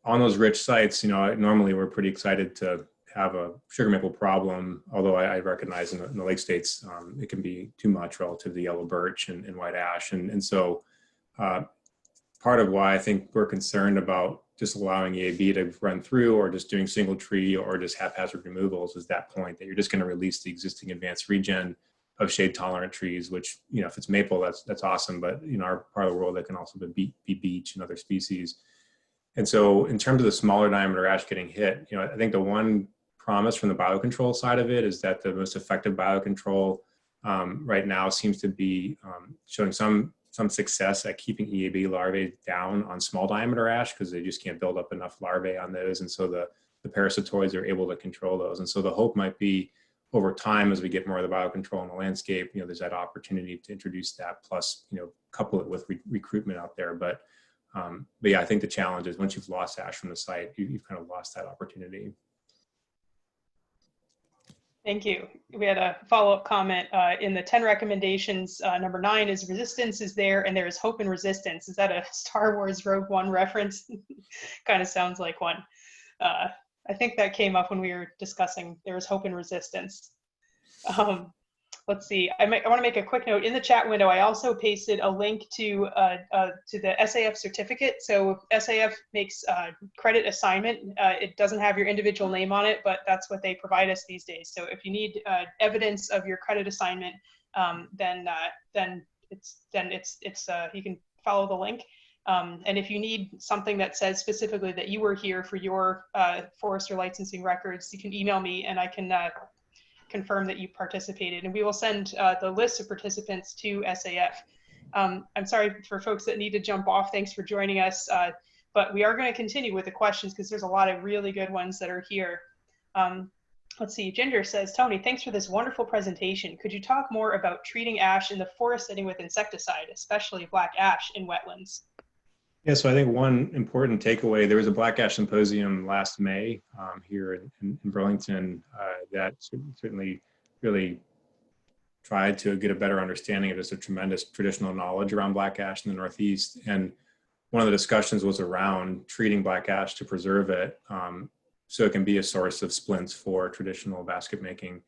Speaker 2: on those rich sites, normally we're pretty excited to have a sugar maple problem, although I recognize in the lake states, it can be too much relative to yellow birch and white ash. And so part of why I think we're concerned about just allowing EAB to run through or just doing single tree or just haphazard removals is that point that you're just going to release the existing advanced regen of shade tolerant trees, which, if it's maple, that's awesome. But in our part of the world, that can also be beech and other species. And so in terms of the smaller diameter ash getting hit, I think the one promise from the biocontrol side of it is that the most effective biocontrol right now seems to be showing some success at keeping EAB larvae down on small diameter ash because they just can't build up enough larvae on those. And so the parasitoids are able to control those. And so the hope might be over time, as we get more of the biocontrol in the landscape, there's that opportunity to introduce that plus, couple it with recruitment out there. But yeah, I think the challenge is once you've lost ash from the site, you've kind of lost that opportunity.
Speaker 1: Thank you. We had a follow-up comment in the 10 recommendations. Number 9 is resistance is there and there is hope in resistance. Is that a Star Wars Rogue One reference? Kind of sounds like one. I think that came up when we were discussing there is hope in resistance. Let's see. I want to make a quick note. In the chat window, I also pasted a link to the SAF certificate. So if SAF makes credit assignment, it doesn't have your individual name on it, but that's what they provide us these days. So if you need evidence of your credit assignment, then you can follow the link. And if you need something that says specifically that you were here for your forester licensing records, you can email me and I can confirm that you participated, and we will send the list of participants to SAF. I'm sorry for folks that need to jump off. Thanks for joining us, but we are going to continue with the questions because there's a lot of really good ones that are here. Let's see, Ginger says, Tony, thanks for this wonderful presentation. Could you talk more about treating ash in the forest setting with insecticide, especially black ash in wetlands?
Speaker 2: Yeah, so I think one important takeaway, there was a black ash symposium last May here in Burlington that certainly really tried to get a better understanding of just a tremendous traditional knowledge around black ash in the Northeast. And one of the discussions was around treating black ash to preserve it so it can be a source of splints for traditional basket making.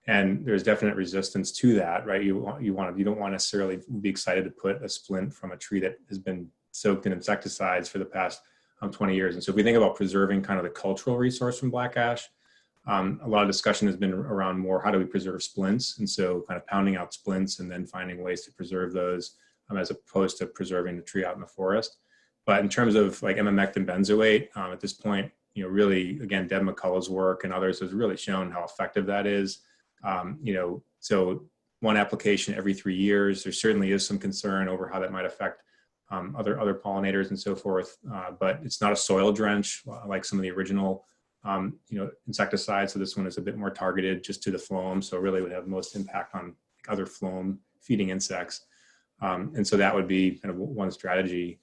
Speaker 2: And there's definite resistance to that, right? You don't want to necessarily be excited to put a splint from a tree that has been soaked in insecticides for the past 20 years. And so if we think about preserving kind of the cultural resource from black ash, a lot of discussion has been around more how do we preserve splints, and so kind of pounding out splints and then finding ways to preserve those as opposed to preserving the tree out in the forest. But in terms of like emamectin benzoate, at this point, really, again, Deb McCullough's work and others has really shown how effective that is. So one application every 3 years, there certainly is some concern over how that might affect other pollinators and so forth, but it's not a soil drench like some of the original insecticides. So this one is a bit more targeted just to the phloem, so really would have most impact on other phloem feeding insects. And so that would be kind of one strategy.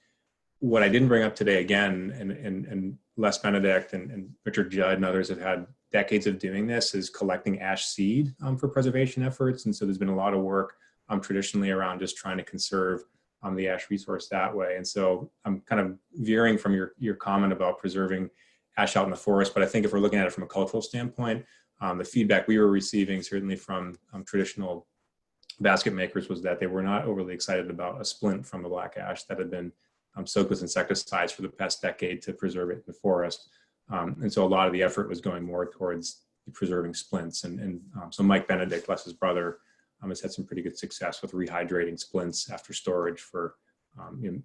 Speaker 2: What I didn't bring up today again, and Les Benedict and Richard Judd and others have had decades of doing this, is collecting ash seed for preservation efforts. And so there's been a lot of work traditionally around just trying to conserve the ash resource that way. And so I'm kind of veering from your comment about preserving ash out in the forest, but I think if we're looking at it from a cultural standpoint, the feedback we were receiving certainly from traditional basket makers was that they were not overly excited about a splint from the black ash that had been soaked with insecticides for the past decade to preserve it in the forest. And so a lot of the effort was going more towards preserving splints. And so Mike Benedict, Les's brother, has had some pretty good success with rehydrating splints after storage for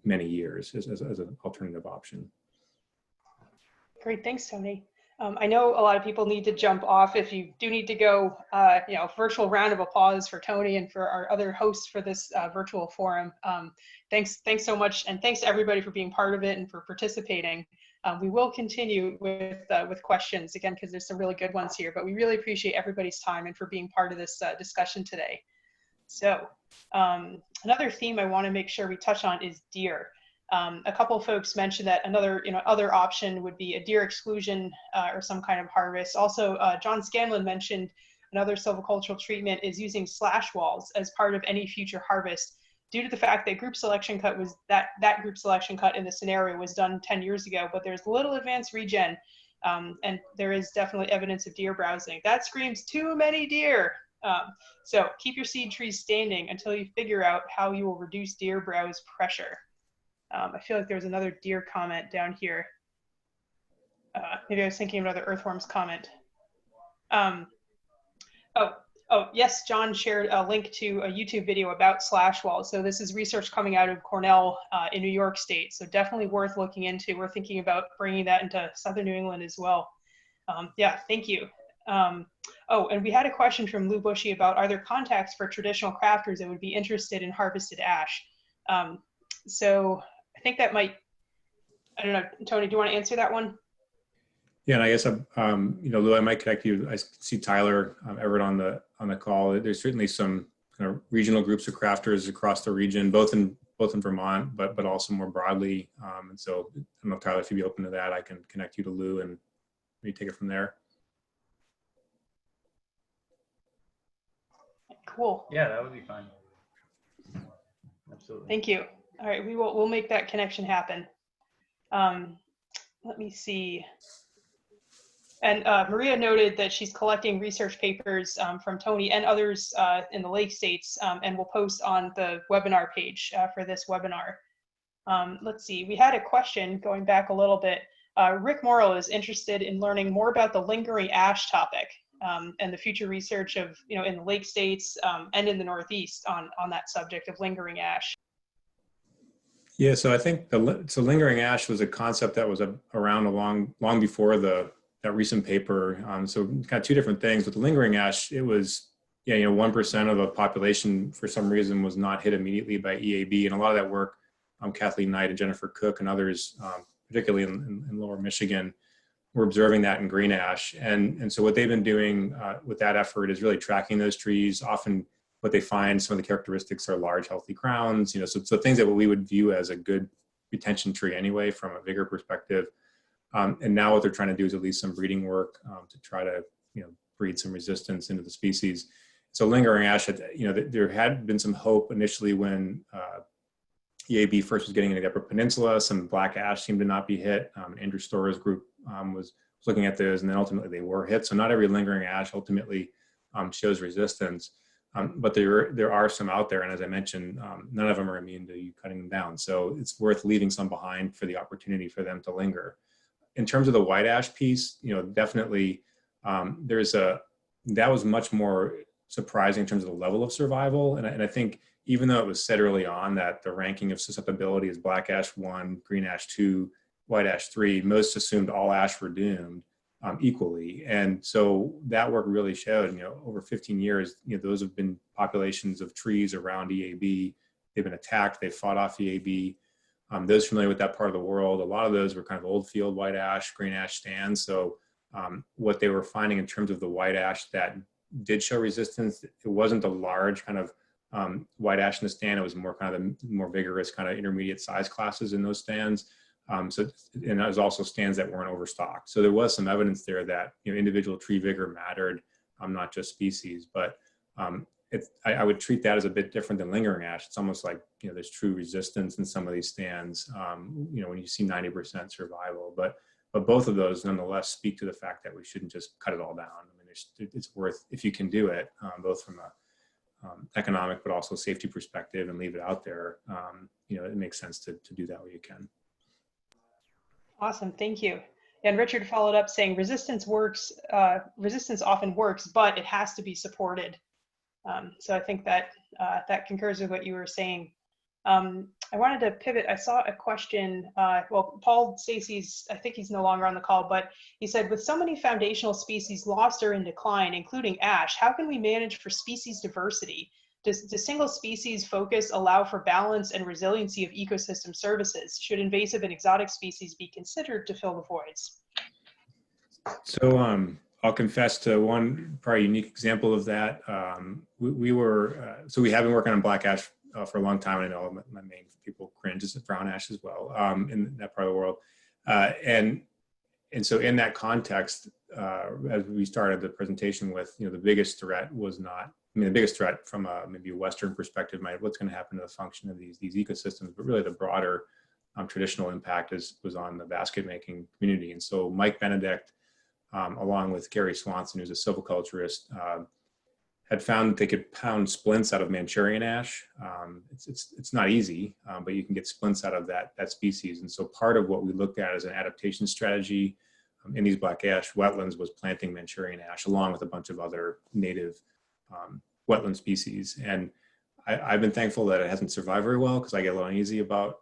Speaker 2: many years as an alternative option.
Speaker 1: Great, thanks, Tony. I know a lot of people need to jump off. If you do need to go, virtual round of applause for Tony and for our other hosts for this virtual forum. Thanks so much, and thanks to everybody for being part of it and for participating. We will continue with questions again because there's some really good ones here, but we really appreciate everybody's time and for being part of this discussion today. So another theme I want to make sure we touch on is deer. A couple of folks mentioned that another other option would be a deer exclusion or some kind of harvest. Also, John Scanlon mentioned another silvicultural treatment is using slash walls as part of any future harvest, due to the fact that group selection cut was that group selection cut in the scenario was done 10 years ago, but there's little advanced regen, and there is definitely evidence of deer browsing. That screams too many deer. So keep your seed trees standing until you figure out how you will reduce deer browse pressure. I feel like there's another deer comment down here. Maybe I was thinking of another earthworms comment. Oh, yes, John shared a link to a YouTube video about slash walls. So this is research coming out of Cornell in New York State. So definitely worth looking into. We're thinking about bringing that into Southern New England as well. Yeah, thank you. Oh, and we had a question from Lou Bushy about, are there contacts for traditional crafters that would be interested in harvested ash? So I think that might, I don't know, Tony, do you want to answer that one?
Speaker 2: Yeah, and I guess Lou, I might connect you. I see Tyler Everett on the call. There's certainly some kind of regional groups of crafters across the region, both in Vermont, but also more broadly. And so, I don't know, Tyler, if you'd be open to that, I can connect you to Lou and maybe take it from there.
Speaker 1: Cool.
Speaker 4: Yeah, that would be fine. Absolutely.
Speaker 1: Thank you. All right, we'll make that connection happen. Let me see. And Maria noted that she's collecting research papers from Tony and others in the Lake States, and will post on the webinar page for this webinar. Let's see, we had a question going back a little bit. Rick Morrow is interested in learning more about the lingering ash topic and the future research of, in the Lake States and in the Northeast on that subject of lingering ash.
Speaker 2: Yeah, so I think lingering ash was a concept that was around long before that recent paper. So kind of two different things. With the lingering ash, it was 1% of the population for some reason was not hit immediately by EAB, and a lot of that work, Kathleen Knight and Jennifer Cook and others, particularly in Lower Michigan, were observing that in green ash. And so what they've been doing with that effort is really tracking those trees. Often what they find, some of the characteristics are large, healthy crowns, so things that we would view as a good retention tree anyway from a vigor perspective. And now what they're trying to do is at least some breeding work to try to, breed some resistance into the species. So lingering ash, there had been some hope initially when EAB first was getting into the Upper Peninsula. Some black ash seemed to not be hit. Andrew Storer's group was looking at those, and then ultimately they were hit. So not every lingering ash ultimately shows resistance, but there are some out there. And as I mentioned, none of them are immune to you cutting them down. So it's worth leaving some behind for the opportunity for them to linger. In terms of the white ash piece, definitely that was much more surprising in terms of the level of survival. And I think even though it was said early on that the ranking of susceptibility is black ash 1, green ash 2, white ash 3, most assumed all ash were doomed equally. And so that work really showed, over 15 years, those have been populations of trees around EAB. They've been attacked, they've fought off EAB. Those familiar with that part of the world, a lot of those were kind of old field white ash, green ash stands. So what they were finding in terms of the white ash that did show resistance, it wasn't the large kind of white ash in the stand. It was more kind of the more vigorous kind of intermediate size classes in those stands. And there was also stands that weren't overstocked. So there was some evidence there that individual tree vigor mattered, not just species. But I would treat that as a bit different than lingering ash. It's almost like there's true resistance in some of these stands. When you see 90% survival, but both of those nonetheless speak to the fact that we shouldn't just cut it all down. I mean, it's worth, if you can do it, both from a economic but also safety perspective, and leave it out there. It makes sense to do that where you can.
Speaker 1: Awesome, thank you. And Richard followed up saying resistance works. Resistance often works, but it has to be supported. So I think that that concurs with what you were saying. I wanted to pivot. I saw a question. Well, Paul Stacey's, I think he's no longer on the call, but he said, with so many foundational species lost or in decline, including ash, how can we manage for species diversity? Does single species focus allow for balance and resiliency of ecosystem services? Should invasive and exotic species be considered to fill the voids?
Speaker 2: So I'll confess to one probably unique example of that. So we have been working on black ash for a long time. I know my main people cringe is brown ash as well in that part of the world. And so in that context, as we started the presentation with, the biggest threat was not, the biggest threat from maybe a Western perspective might what's going to happen to the function of these ecosystems, but really the broader traditional impact was on the basket making community. And so Mike Benedict, along with Gary Swanson, who's a silviculturist, had found that they could pound splints out of Manchurian ash. It's not easy, but you can get splints out of that species. And so part of what we looked at as an adaptation strategy in these black ash wetlands was planting Manchurian ash along with a bunch of other native wetland species. And I've been thankful that it hasn't survived very well, because I get a little uneasy about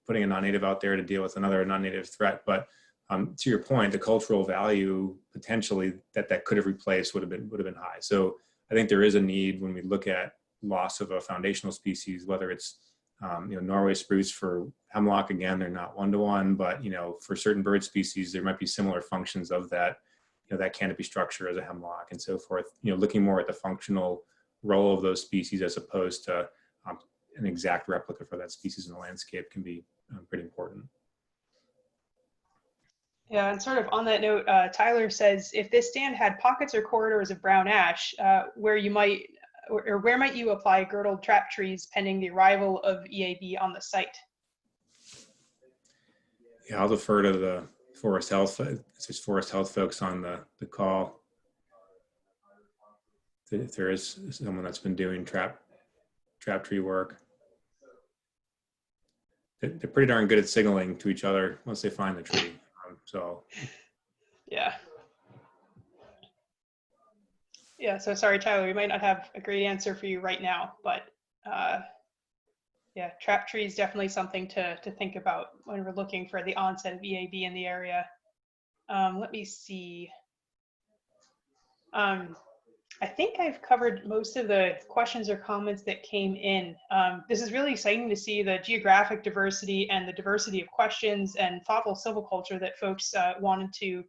Speaker 2: putting a non-native out there to deal with another non-native threat. But to your point, the cultural value potentially that could have replaced would have been high. So I think there is a need when we look at loss of a foundational species, whether it's Norway spruce for hemlock. Again, they're not one-to-one, but for certain bird species, there might be similar functions of that that canopy structure as a hemlock and so forth. Looking more at the functional role of those species as opposed to an exact replica for that species in the landscape can be pretty important.
Speaker 1: Yeah, and sort of on that note, Tyler says, if this stand had pockets or corridors of brown ash, where might you apply girdled trap trees pending the arrival of EAB on the site?
Speaker 2: Yeah, I'll defer to the forest health. There's forest health folks on the call. If there is someone that's been doing trap tree work, they're pretty darn good at signaling to each other once they find the tree.
Speaker 1: Yeah, so sorry, Tyler, we might not have a great answer for you right now, but yeah, trap tree is definitely something to think about when we're looking for the onset of EAB in the area. Let me see. I think I've covered most of the questions or comments that came in. This is really exciting to see the geographic diversity and the diversity of questions and thoughtful silviculture that folks wanted to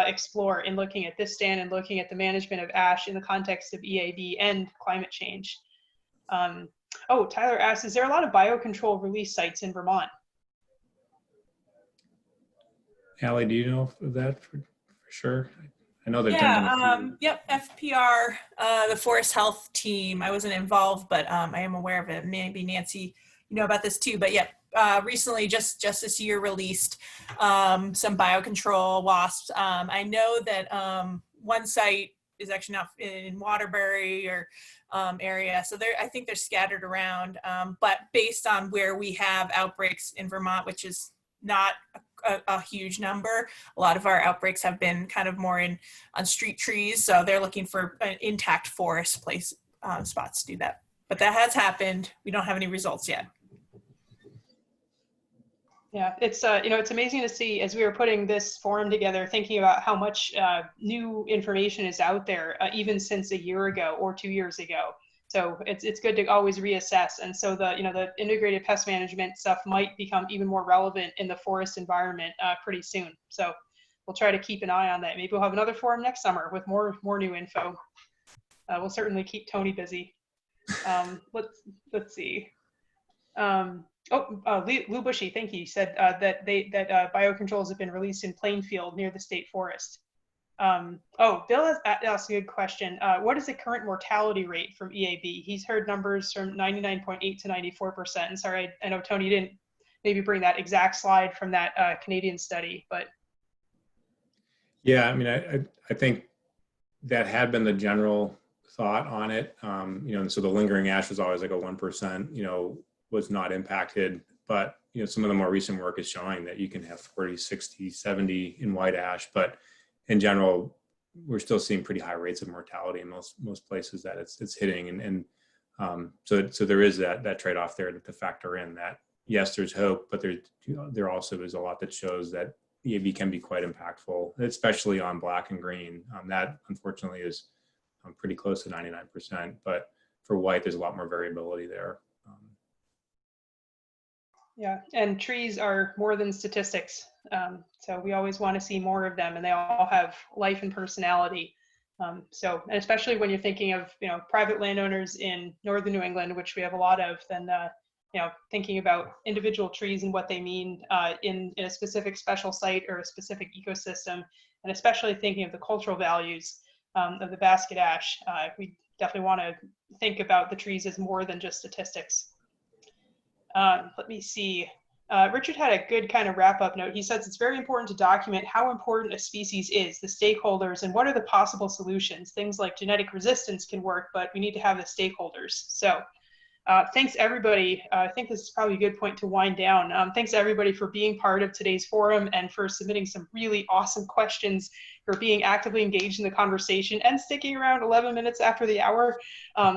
Speaker 1: explore in looking at this stand and looking at the management of ash in the context of EAB and climate change. Oh, Tyler asks, is there a lot of biocontrol release sites in Vermont?
Speaker 2: Allie, do you know of that for sure? I know they've
Speaker 3: done. Yep, FPR, the forest health team. I wasn't involved, but I am aware of it. Maybe Nancy, you know about this too. But yeah, recently, just this year, released some biocontrol wasps. I know that one site is actually not in Waterbury or area, so I think they're scattered around. But based on where we have outbreaks in Vermont, which is not a huge number. A lot of our outbreaks have been kind of more on street trees, so they're looking for an intact forest spots to do that. But that has happened. We don't have any results yet.
Speaker 1: Yeah, it's it's amazing to see as we were putting this forum together, thinking about how much new information is out there, even since a year ago or 2 years ago. So it's good to always reassess. And so the integrated pest management stuff might become even more relevant in the forest environment pretty soon. So we'll try to keep an eye on that. Maybe we'll have another forum next summer with more new info. We'll certainly keep Tony busy. Let's see. Lou Bushy, thank you. Said that biocontrols have been released in Plainfield near the state forest. Bill has asked a good question. What is the current mortality rate from EAB? He's heard numbers from 99.8 to 94%. And sorry, I know Tony didn't maybe bring that exact slide from that Canadian study, but.
Speaker 2: Yeah, I mean, I think that had been the general thought on it. And so the lingering ash was always like a 1%, was not impacted, but, some of the more recent work is showing that you can have 40, 60, 70 in white ash, but in general, we're still seeing pretty high rates of mortality in most places that it's hitting. So there is that trade-off there to factor in that, yes, there's hope, but there also is a lot that shows that EAB can be quite impactful, especially on black and green. That unfortunately is pretty close to 99%, but for white, there's a lot more variability there.
Speaker 1: Yeah, and trees are more than statistics. So we always want to see more of them, and they all have life and personality. And especially when you're thinking of, private landowners in northern New England, which we have a lot of, then, thinking about individual trees and what they mean in a specific special site or a specific ecosystem, and especially thinking of the cultural values of the basket ash, we definitely want to think about the trees as more than just statistics. Let me see. Richard had a good kind of wrap-up note. He says it's very important to document how important a species is, the stakeholders, and what are the possible solutions. Things like genetic resistance can work, but we need to have the stakeholders. So thanks, everybody. I think this is probably a good point to wind down. Thanks, everybody, for being part of today's forum and for submitting some really awesome questions, for being actively engaged in the conversation and sticking around 11 minutes after the hour.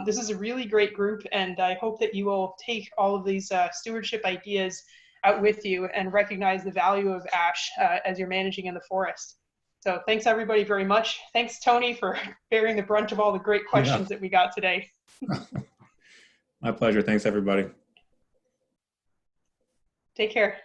Speaker 1: This is a really great group, and I hope that you will take all of these stewardship ideas out with you and recognize the value of ash as you're managing in the forest. So thanks, everybody, very much. Thanks, Tony, for bearing the brunt of all the great questions that we got today.
Speaker 2: My pleasure. Thanks, everybody.
Speaker 1: Take care.